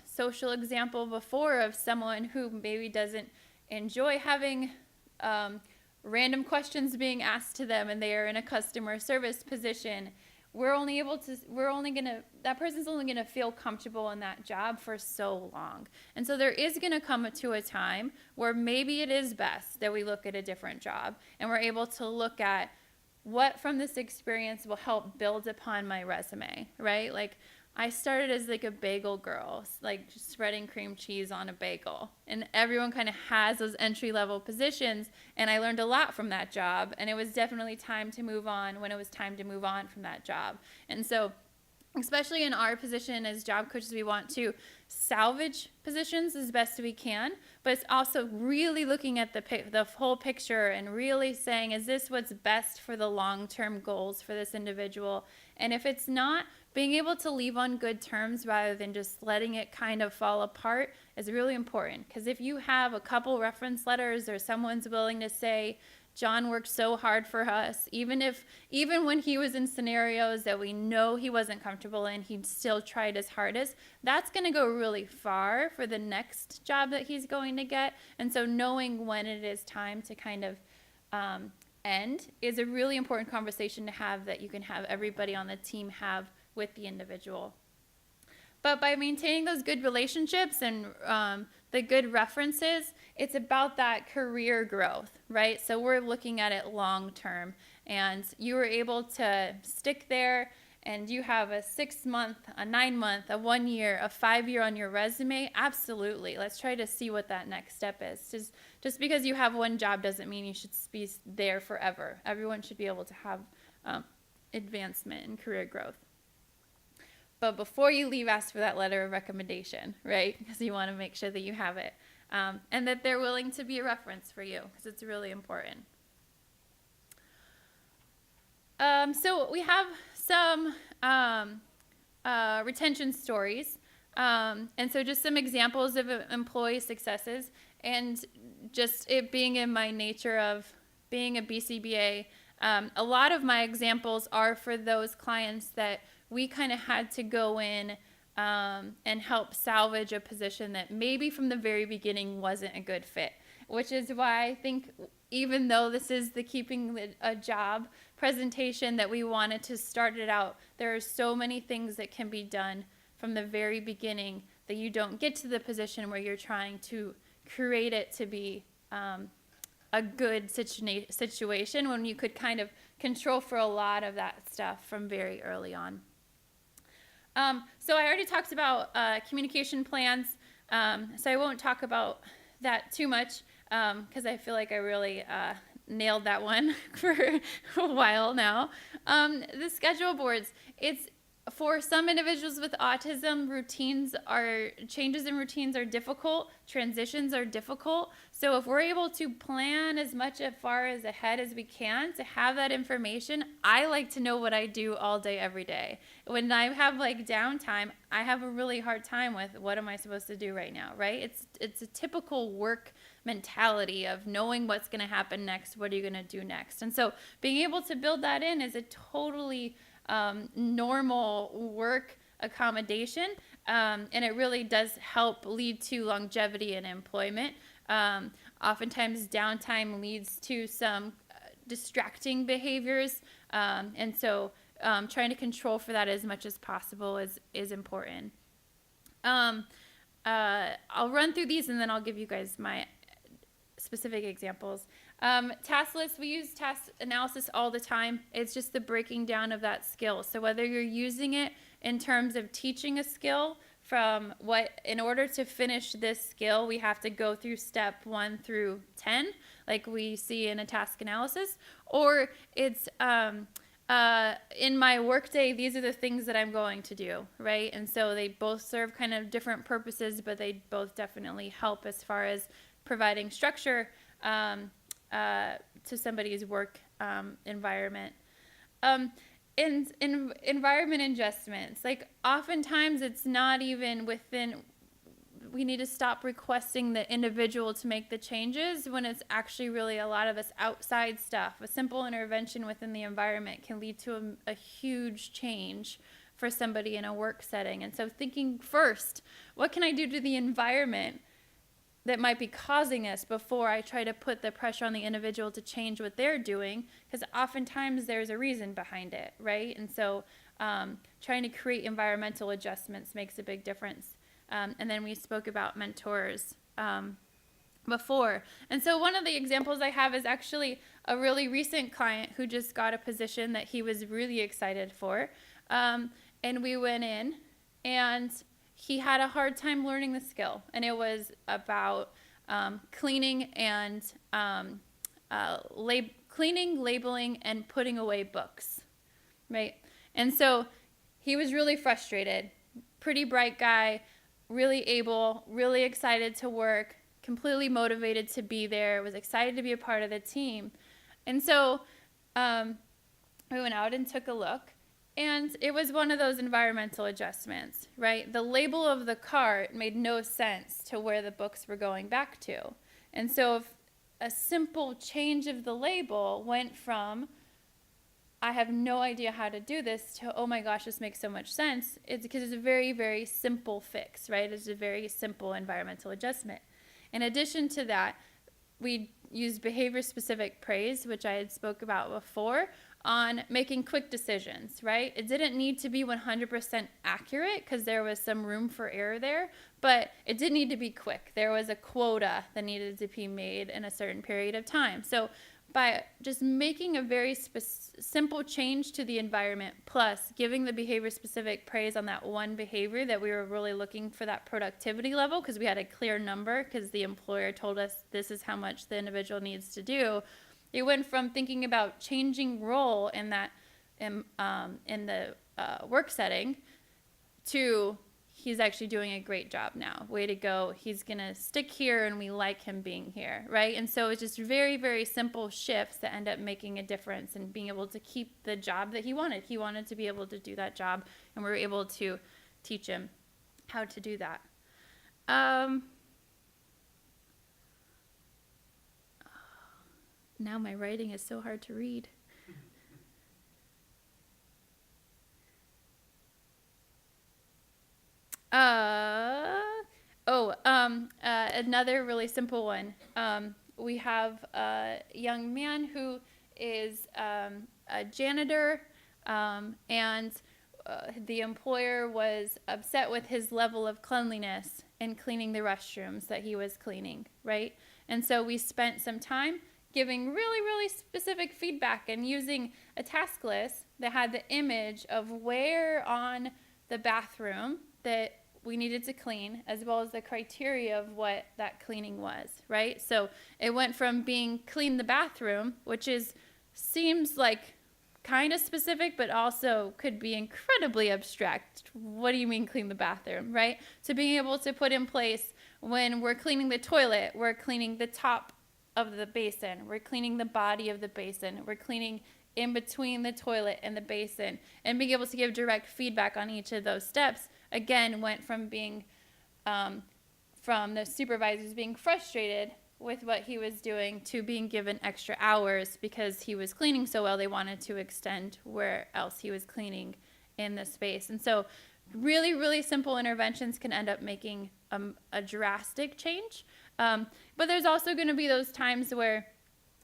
S3: social example before of someone who maybe doesn't enjoy having random questions being asked to them, and they are in a customer service position. That person's only gonna feel comfortable in that job for so long. And so there is gonna come to a time where maybe it is best that we look at a different job, and we're able to look at what from this experience will help build upon my resume, right? Like, I started as like a bagel girl, like just spreading cream cheese on a bagel. And everyone kind of has those entry-level positions, and I learned a lot from that job, and it was definitely time to move on when it was time to move on from that job. And so, especially in our position as job coaches, we want to salvage positions as best we can, but it's also really looking at the whole picture and really saying, is this what's best for the long-term goals for this individual? And if it's not, being able to leave on good terms rather than just letting it kind of fall apart is really important. Because if you have a couple reference letters or someone's willing to say, John worked so hard for us, even when he was in scenarios that we know he wasn't comfortable in, he still tried his hardest, that's going to go really far for the next job that he's going to get. And so knowing when it is time to kind of end is a really important conversation to have, that you can have everybody on the team have with the individual. But by maintaining those good relationships and the good references, it's about that career growth, right? So we're looking at it long term, and you were able to stick there, and you have a 6-month, a 9-month, a 1-year, a 5-year on your resume. Absolutely. Let's try to see what that next step is. Just because you have one job doesn't mean you should be there forever. Everyone should be able to have advancement and career growth. But before you leave, ask for that letter of recommendation, right? Because you want to make sure that you have it. And that they're willing to be a reference for you, because it's really important. So we have some retention stories. And so just some examples of employee successes, and just it being in my nature of being a BCBA. A lot of my examples are for those clients that we kind of had to go in and help salvage a position that maybe from the very beginning wasn't a good fit, which is why I think even though this is the keeping a job presentation that we wanted to start it out, there are so many things that can be done from the very beginning that you don't get to the position where you're trying to create it to be a good situation, when you could kind of control for a lot of that stuff from very early on. So I already talked about communication plans, so I won't talk about that too much, because I feel like I really nailed that one for a while now. The schedule boards, it's for some individuals with autism, changes in routines are difficult, transitions are difficult. So if we're able to plan as much as far as ahead as we can to have that information, I like to know what I do all day, every day. When I have like downtime, I have a really hard time with what am I supposed to do right now, right? It's a typical work mentality of knowing what's going to happen next, what are you going to do next? And so being able to build that in is a totally normal work accommodation, and it really does help lead to longevity in employment. Oftentimes downtime leads to some distracting behaviors And so trying to control for that as much as possible is important. I'll run through these and then I'll give you guys my specific examples. Task lists, we use task analysis all the time. It's just the breaking down of that skill. So whether you're using it in terms of teaching a skill from in order to finish this skill, we have to go through step 1 through 10, like we see in a task analysis, or it's in my workday, these are the things that I'm going to do, right? And so they both serve kind of different purposes, but they both definitely help as far as providing structure to somebody's work environment. And environment adjustments, like oftentimes it's not even within, we need to stop requesting the individual to make the changes when it's actually really a lot of this outside stuff. A simple intervention within the environment can lead to a huge change for somebody in a work setting. And so thinking first, what can I do to the environment that might be causing this before I try to put the pressure on the individual to change what they're doing, because oftentimes there's a reason behind it, right? And so trying to create environmental adjustments makes a big difference. And then we spoke about mentors before. And so one of the examples I have is actually a really recent client who just got a position that he was really excited for. And we went in and he had a hard time learning the skill, and it was about cleaning and cleaning, labeling, and putting away books, right? And so he was really frustrated. Pretty bright guy, really able, really excited to work, completely motivated to be there, was excited to be a part of the team. And so we went out and took a look. And it was one of those environmental adjustments, right? The label of the cart made no sense to where the books were going back to. And so if a simple change of the label went from, I have no idea how to do this, to, oh my gosh, this makes so much sense, it's because it's a very, very simple fix, right? It's a very simple environmental adjustment. In addition to that, we used behavior-specific praise, which I had spoke about before, on making quick decisions, right? It didn't need to be 100% accurate because there was some room for error there, but it did need to be quick. There was a quota that needed to be made in a certain period of time. So by just making a very simple change to the environment, plus giving the behavior-specific praise on that one behavior that we were really looking for that productivity level, because we had a clear number because the employer told us this is how much the individual needs to do. It went from thinking about changing role in that in the work setting to he's actually doing a great job now. Way to go. He's going to stick here and we like him being here, right? And so it's just very, very simple shifts that end up making a difference and being able to keep the job that he wanted. He wanted to be able to do that job, and we were able to teach him how to do that. Now my writing is so hard to read. Another really simple one. We have a young man who is a janitor, and the employer was upset with his level of cleanliness in cleaning the restrooms that he was cleaning, right? And so we spent some time giving really, really specific feedback and using a task list that had the image of where on the bathroom that we needed to clean, as well as the criteria of what that cleaning was, right? So it went from being clean the bathroom, which seems like kind of specific, but also could be incredibly abstract. What do you mean clean the bathroom, right? To being able to put in place when we're cleaning the toilet, we're cleaning the top of the basin, we're cleaning the body of the basin, we're cleaning in between the toilet and the basin, and being able to give direct feedback on each of those steps, again, went from being, from the supervisors being frustrated with what he was doing to being given extra hours because he was cleaning so well, they wanted to extend where else he was cleaning in the space. And so really, really simple interventions can end up making a drastic change. But there's also going to be those times where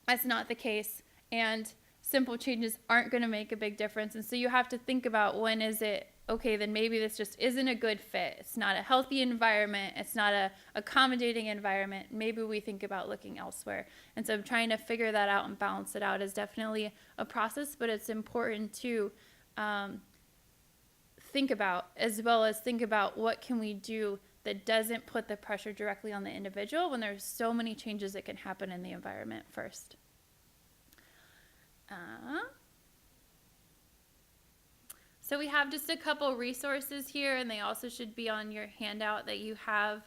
S3: that's not the case, and simple changes aren't going to make a big difference. And so you have to think about, when is it, okay, then maybe this just isn't a good fit. It's not a healthy environment. It's not a accommodating environment. Maybe we think about looking elsewhere. And so trying to figure that out and balance it out is definitely a process, but it's important to think about, as well as think about what can we do that doesn't put the pressure directly on the individual when there's so many changes that can happen in the environment first. So we have just a couple resources here, and they also should be on your handout that you have.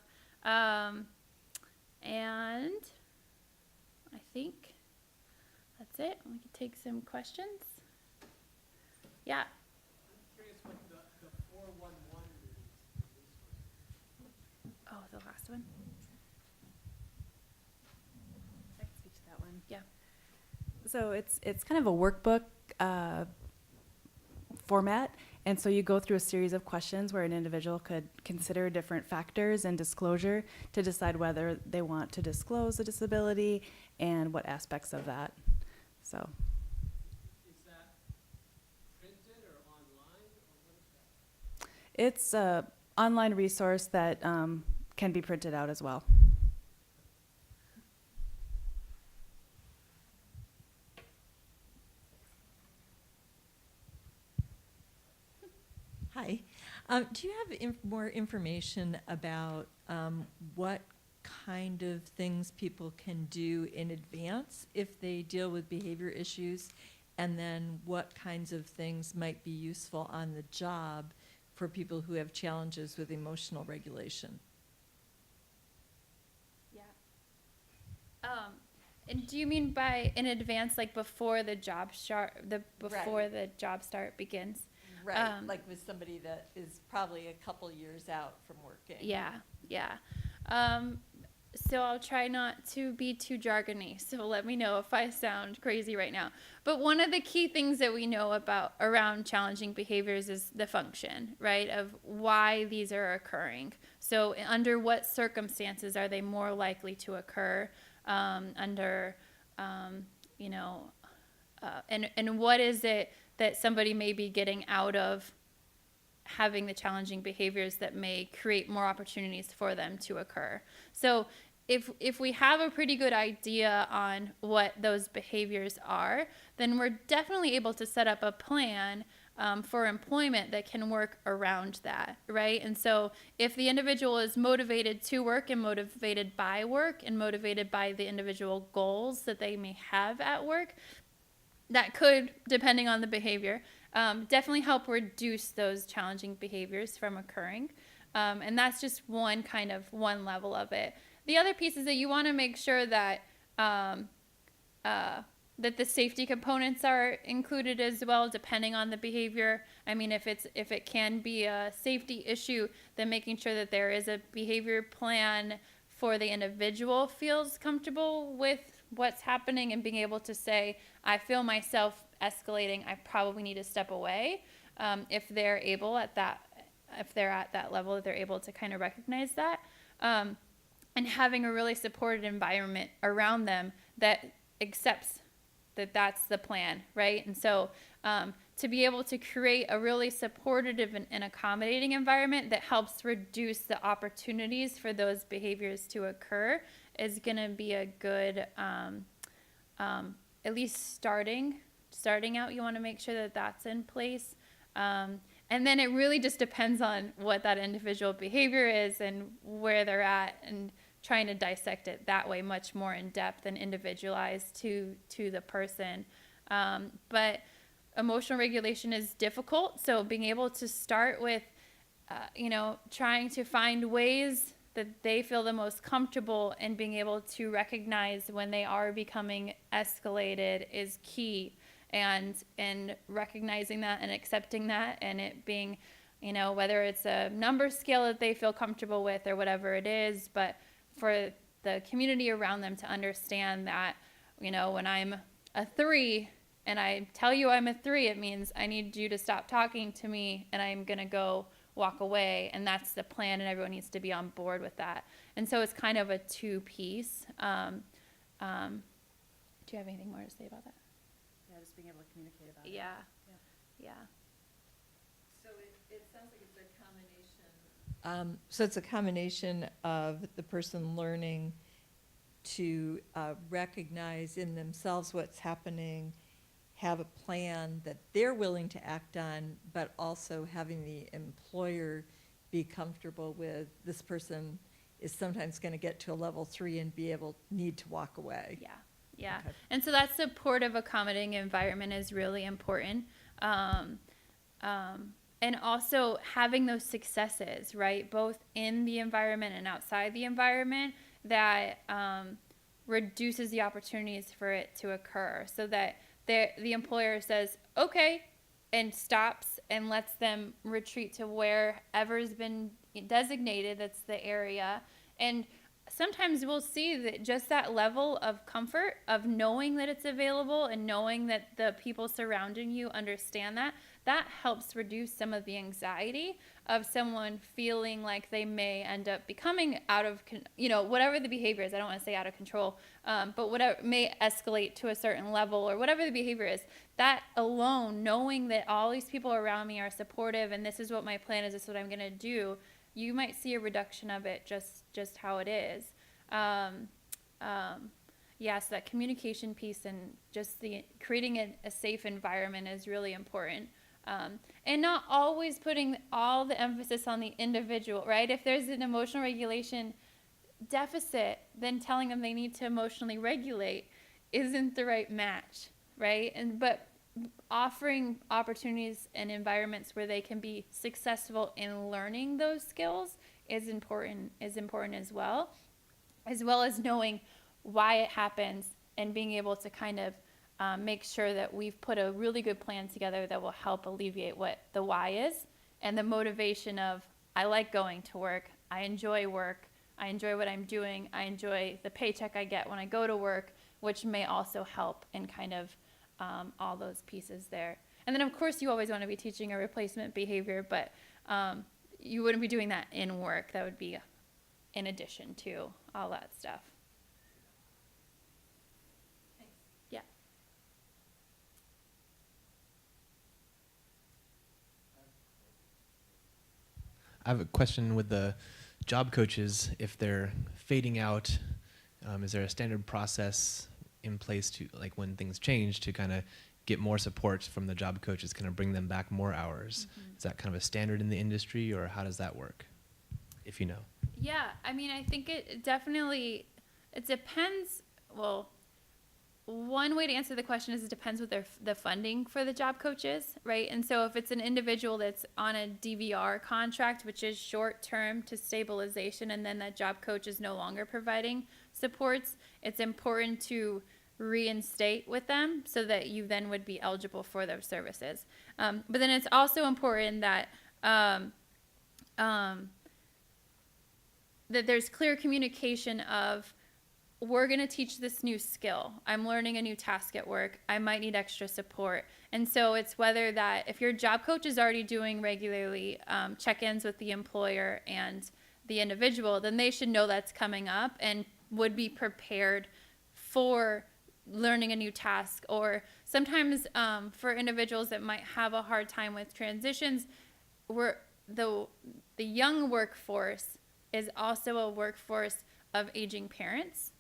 S3: And I think that's it. We can take some questions. Yeah.
S4: I'm curious what the 411 resource.
S3: Oh, the last one.
S2: I can speak to that one.
S3: Yeah.
S2: So it's kind of a workbook format, and so you go through a series of questions where an individual could consider different factors and disclosure to decide whether they want to disclose a disability and what aspects of that. So
S4: Is that printed or online, or what is that?
S2: it's a online resource that can be printed out as well.
S5: Hi. Do you have more information about what kind of things people can do in advance if they deal with behavior issues, and then what kinds of things might be useful on the job for people who have challenges with emotional regulation?
S3: Yeah. And do you mean by in advance, like before the job start, before the job start begins?
S5: Right, like with somebody that is probably a couple years out from working.
S3: Yeah, yeah. So I'll try not to be too jargony, so let me know if I sound crazy right now. But one of the key things that we know about around challenging behaviors is the function, right, of why these are occurring. So under what circumstances are they more likely to occur, under, you know, and what is it that somebody may be getting out of having the challenging behaviors that may create more opportunities for them to occur. So if we have a pretty good idea on what those behaviors are, then we're definitely able to set up a plan for employment that can work around that, right? And so if the individual is motivated to work and motivated by work and motivated by the individual goals that they may have at work, that could, depending on the behavior, definitely help reduce those challenging behaviors from occurring. And that's just one level of it. The other piece is that you want to make sure that that the safety components are included as well, depending on the behavior. I mean, if it can be a safety issue, then making sure that there is a behavior plan for the individual feels comfortable with what's happening and being able to say, I feel myself escalating, I probably need to step away. If they're able at that level, that they're able to kind of recognize that. And having a really supported environment around them that accepts that that's the plan, right? And so to be able to create a really supportive and accommodating environment that helps reduce the opportunities for those behaviors to occur is going to be a good, at least starting out, you want to make sure that that's in place. And then it really just depends on what that individual behavior is and where they're at, and trying to dissect it that way much more in depth and individualized to the person. But emotional regulation is difficult. So being able to start with, trying to find ways that they feel the most comfortable, and being able to recognize when they are becoming escalated is key. And recognizing that and accepting that, and it being, whether it's a number scale that they feel comfortable with or whatever it is, but for the community around them to understand that, when I'm a 3 and I tell you I'm a 3, it means I need you to stop talking to me and I'm going to go walk away. And that's the plan, and everyone needs to be on board with that. And so it's kind of a two-piece. Do you have anything more to say about that?
S2: Yeah, just being able to communicate about it.
S3: Yeah.
S2: Yeah.
S3: Yeah.
S5: So it sounds like it's a combination. So it's a combination of the person learning to recognize in themselves what's happening, have a plan that they're willing to act on, but also having the employer be comfortable with this person is sometimes going to get to a level 3 and need to walk away.
S3: Yeah. Yeah.
S5: Okay.
S3: And so that supportive, accommodating environment is really important. And also having those successes, right? Both in the environment and outside the environment that reduces the opportunities for it to occur, so that the employer says, okay, and stops and lets them retreat to wherever's been designated, that's the area. And sometimes we'll see that just that level of comfort of knowing that it's available and knowing that the people surrounding you understand that helps reduce some of the anxiety of someone feeling like they may end up becoming out of, whatever the behavior is. I don't want to say out of control, but whatever may escalate to a certain level or whatever the behavior is. That alone, knowing that all these people around me are supportive and this is what my plan is, this is what I'm going to do, you might see a reduction of it just how it is. So that communication piece and just creating a safe environment is really important. And not always putting all the emphasis on the individual, right? If there's an emotional regulation deficit, then telling them they need to emotionally regulate isn't the right match, right? But offering opportunities and environments where they can be successful in learning those skills is important as well as knowing why it happens and being able to kind of make sure that we've put a really good plan together that will help alleviate what the why is and the motivation of, I like going to work, I enjoy work, I enjoy what I'm doing, I enjoy the paycheck I get when I go to work, which may also help in kind of all those pieces there. And then of course you always want to be teaching a replacement behavior, but you wouldn't be doing that in work. That would be in addition to all that stuff. Yeah.
S1: I have a question with the job coaches. If they're fading out, is there a standard process in place to, like, when things change, to kind of get more support from the job coaches, kind of bring them back more hours? Mm-hmm. Is that kind of a standard in the industry, or how does that work, if you know?
S3: Yeah, I mean, I think it definitely, it depends. Well, one way to answer the question is it depends with the funding for the job coaches, right? And so if it's an individual that's on a DVR contract, which is short term to stabilization, and then that job coach is no longer providing supports, it's important to reinstate with them so that you then would be eligible for those services. But then it's also important that that there's clear communication of, we're going to teach this new skill. I'm learning a new task at work. I might need extra support. And so it's whether that if your job coach is already doing regularly check-ins with the employer and the individual, then they should know that's coming up and would be prepared for learning a new task. Or sometimes for individuals that might have a hard time with transitions, the young workforce is also a workforce of aging parents.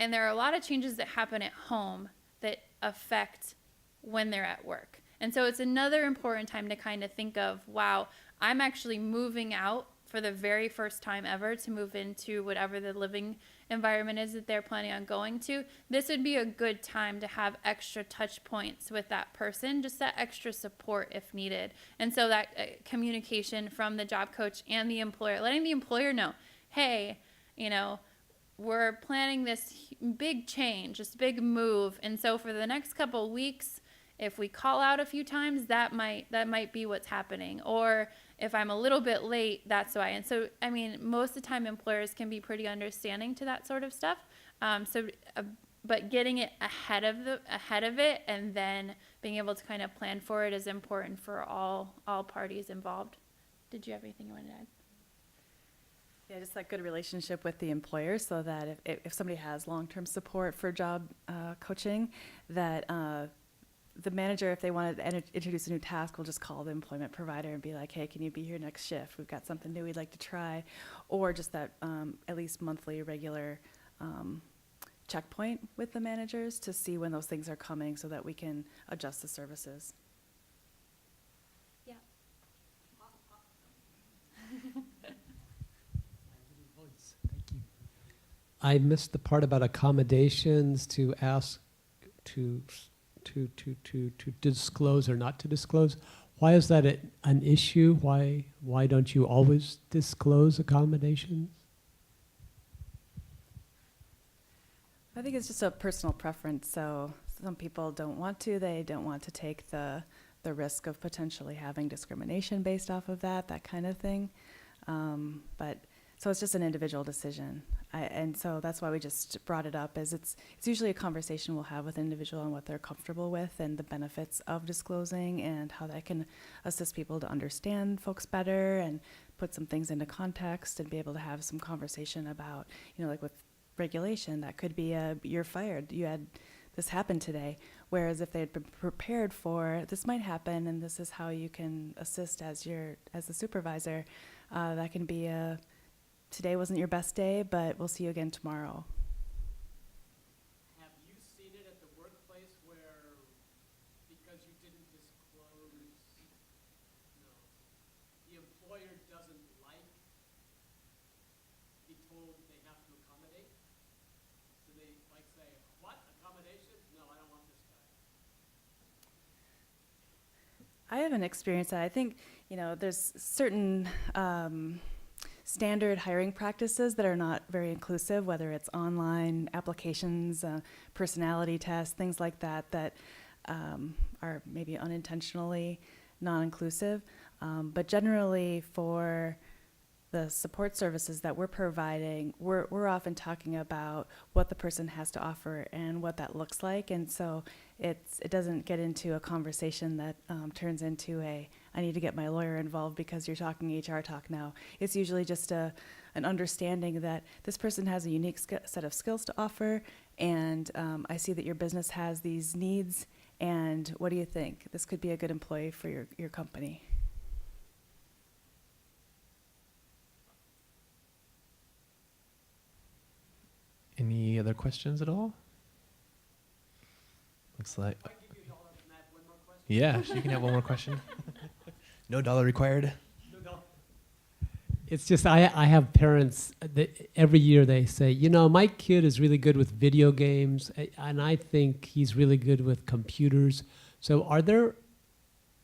S3: And there are a lot of changes that happen at home that affect when they're at work. And so it's another important time to kind of think of, wow, I'm actually moving out for the very first time ever to move into whatever the living environment is that they're planning on going to. This would be a good time to have extra touch points with that person, just that extra support if needed. And so that communication from the job coach and the employer, letting the employer know, hey, we're planning this big change, this big move. And so for the next couple of weeks, if we call out a few times, that might be what's happening. Or if I'm a little bit late, that's why. And so, I mean, most of the time employers can be pretty understanding to that sort of stuff. But getting it ahead of it and then being able to kind of plan for it is important for all parties involved. Did you have anything you wanted to add?
S2: Yeah, just that good relationship with the employer, so that if somebody has long-term support for job coaching, that the manager, if they want to introduce a new task, will just call the employment provider and be like, hey, can you be here next shift? We've got something new we'd like to try. Or just that at least monthly regular checkpoint with the managers to see when those things are coming so that we can adjust the services.
S3: Yeah.
S6: Thank you. I missed the part about accommodations to ask to disclose or not to disclose. Why is that an issue? Why don't you always disclose accommodations?
S2: I think it's just a personal preference. So some people don't want to. They don't want to take the risk of potentially having discrimination based off of that kind of thing. But so it's just an individual decision. And so that's why we just brought it up, is it's usually a conversation we'll have with an individual on what they're comfortable with and the benefits of disclosing and how that can assist people to understand folks better and put some things into context and be able to have some conversation about, like with regulation, that could be you're fired, you had this happen today. Whereas if they had been prepared for this might happen and this is how you can assist as the supervisor, that can be today wasn't your best day, but we'll see you again tomorrow.
S4: Have you seen it at the workplace where, because you didn't disclose, the employer doesn't be told they have to accommodate? Do they say, what, accommodations? No, I don't want this guy.
S2: I haven't experienced that. I think, there's certain standard hiring practices that are not very inclusive, whether it's online applications, personality tests, things like that are maybe unintentionally non-inclusive. But generally for the support services that we're providing, we're often talking about what the person has to offer and what that looks like. And so it doesn't get into a conversation that turns into I need to get my lawyer involved because you're talking HR talk now. It's usually just an understanding that this person has a unique set of skills to offer, and I see that your business has these needs, and what do you think? This could be a good employee for your company.
S1: Any other questions at all? Looks like.
S4: If I give you $1 and add one more question?
S1: Yeah, you can have one more question. No dollar required.
S6: It's just I have parents that every year they say, my kid is really good with video games, and I think he's really good with computers. So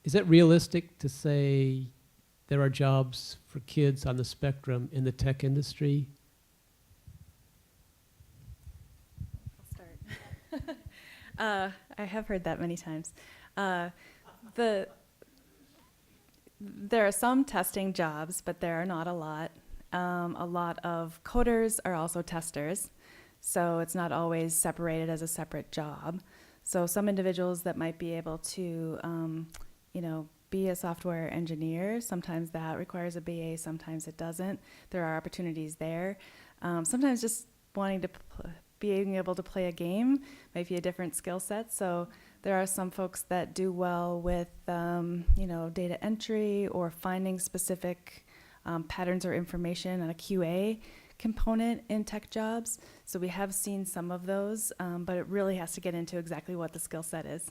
S6: is it realistic to say there are jobs for kids on the spectrum in the tech industry?
S2: I'll start. I have heard that many times. There are some testing jobs, but there are not a lot. A lot of coders are also testers, so it's not always separated as a separate job. So some individuals that might be able to, be a software engineer, sometimes that requires a BA, sometimes it doesn't. There are opportunities there. Sometimes just wanting to being able to play a game might be a different skill set. So there are some folks that do well with, data entry or finding specific patterns or information on a QA component in tech jobs. So we have seen some of those, but it really has to get into exactly what the skill set is.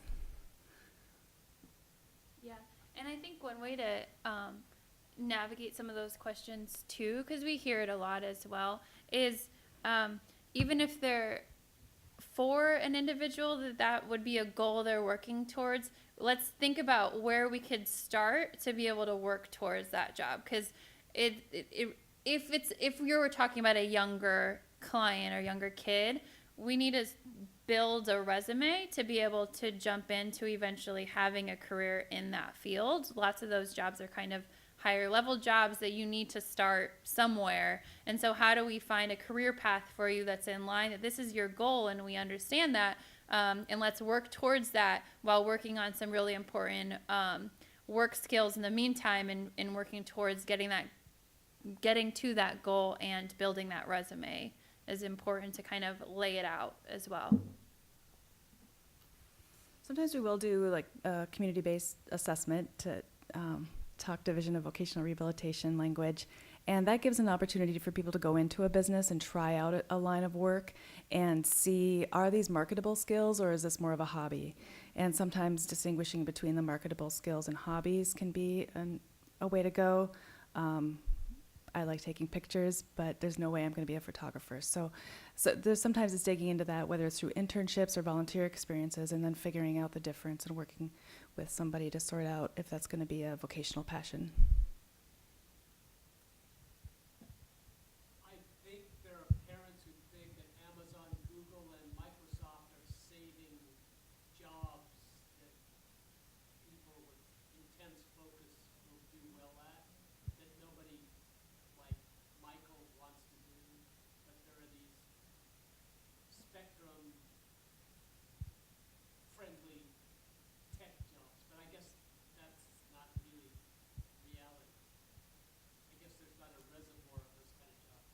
S3: Yeah, and I think one way to navigate some of those questions too, because we hear it a lot as well, is even if they're for an individual that would be a goal they're working towards, let's think about where we could start to be able to work towards that job. Because if we were talking about a younger client or younger kid, we need to build a resume to be able to jump into eventually having a career in that field. Lots of those jobs are kind of higher level jobs that you need to start somewhere. And so how do we find a career path for you that's in line, that this is your goal and we understand that, and let's work towards that while working on some really important work skills in the meantime, and working towards getting to that goal and building that resume is important to kind of lay it out as well.
S2: Sometimes we will do like a community-based assessment to talk Division of Vocational Rehabilitation language. And that gives an opportunity for people to go into a business and try out a line of work and see, are these marketable skills or is this more of a hobby? And sometimes distinguishing between the marketable skills and hobbies can be a way to go. I like taking pictures, but there's no way I'm going to be a photographer. So there's sometimes it's digging into that, whether it's through internships or volunteer experiences, and then figuring out the difference and working with somebody to sort out if that's going to be a vocational passion.
S4: I think there are parents who think that Amazon, Google, and Microsoft are saving jobs that people with intense focus will do well at, that nobody like Michael wants to do, but there are these spectrum-friendly tech jobs. But I guess that's not really reality. I guess there's not a reservoir of those kind of jobs.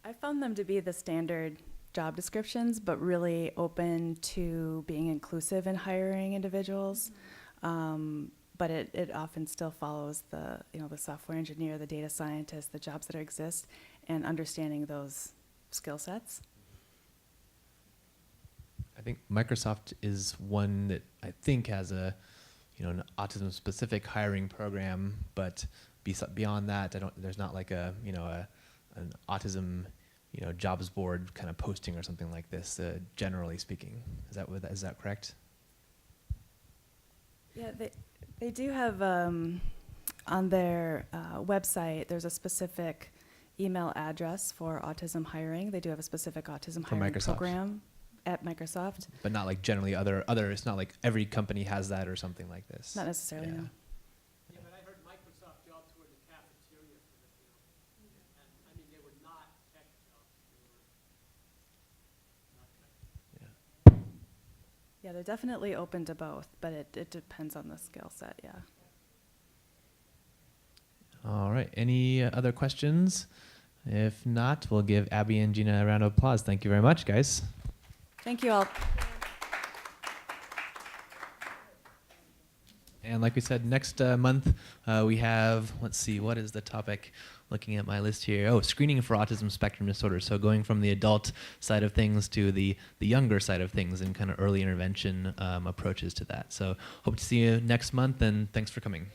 S2: I found them to be the standard job descriptions, but really open to being inclusive in hiring individuals. But it often still follows the software engineer, the data scientist, the jobs that exist, and understanding those skill sets.
S1: I think Microsoft is one that I think has an autism-specific hiring program, but beyond that, there's not like an autism, jobs board kind of posting or something like this. Generally speaking, is that correct?
S2: Yeah, they do have on their website. There's a specific email address for autism hiring. They do have a specific autism
S1: For
S2: hiring
S1: Microsoft.
S2: program at Microsoft.
S1: But not like generally other. It's not like every company has that or something like this.
S2: Not necessarily,
S1: Yeah.
S2: no.
S4: Yeah, but I heard Microsoft jobs were in the cafeteria for the and I mean, they were not tech jobs. They were not tech.
S2: Yeah, they're definitely open to both, but it depends on the skill set, yeah.
S1: All right. Any other questions? If not, we'll give Abbey and Gina a round of applause. Thank you very much, guys.
S2: Thank you all.
S1: And like we said, next month we have, let's see, what is the topic? Looking at my list here. Oh, screening for autism spectrum disorder. So going from the adult side of things to the younger side of things and kind of early intervention approaches to that. So hope to see you next month, and thanks for coming.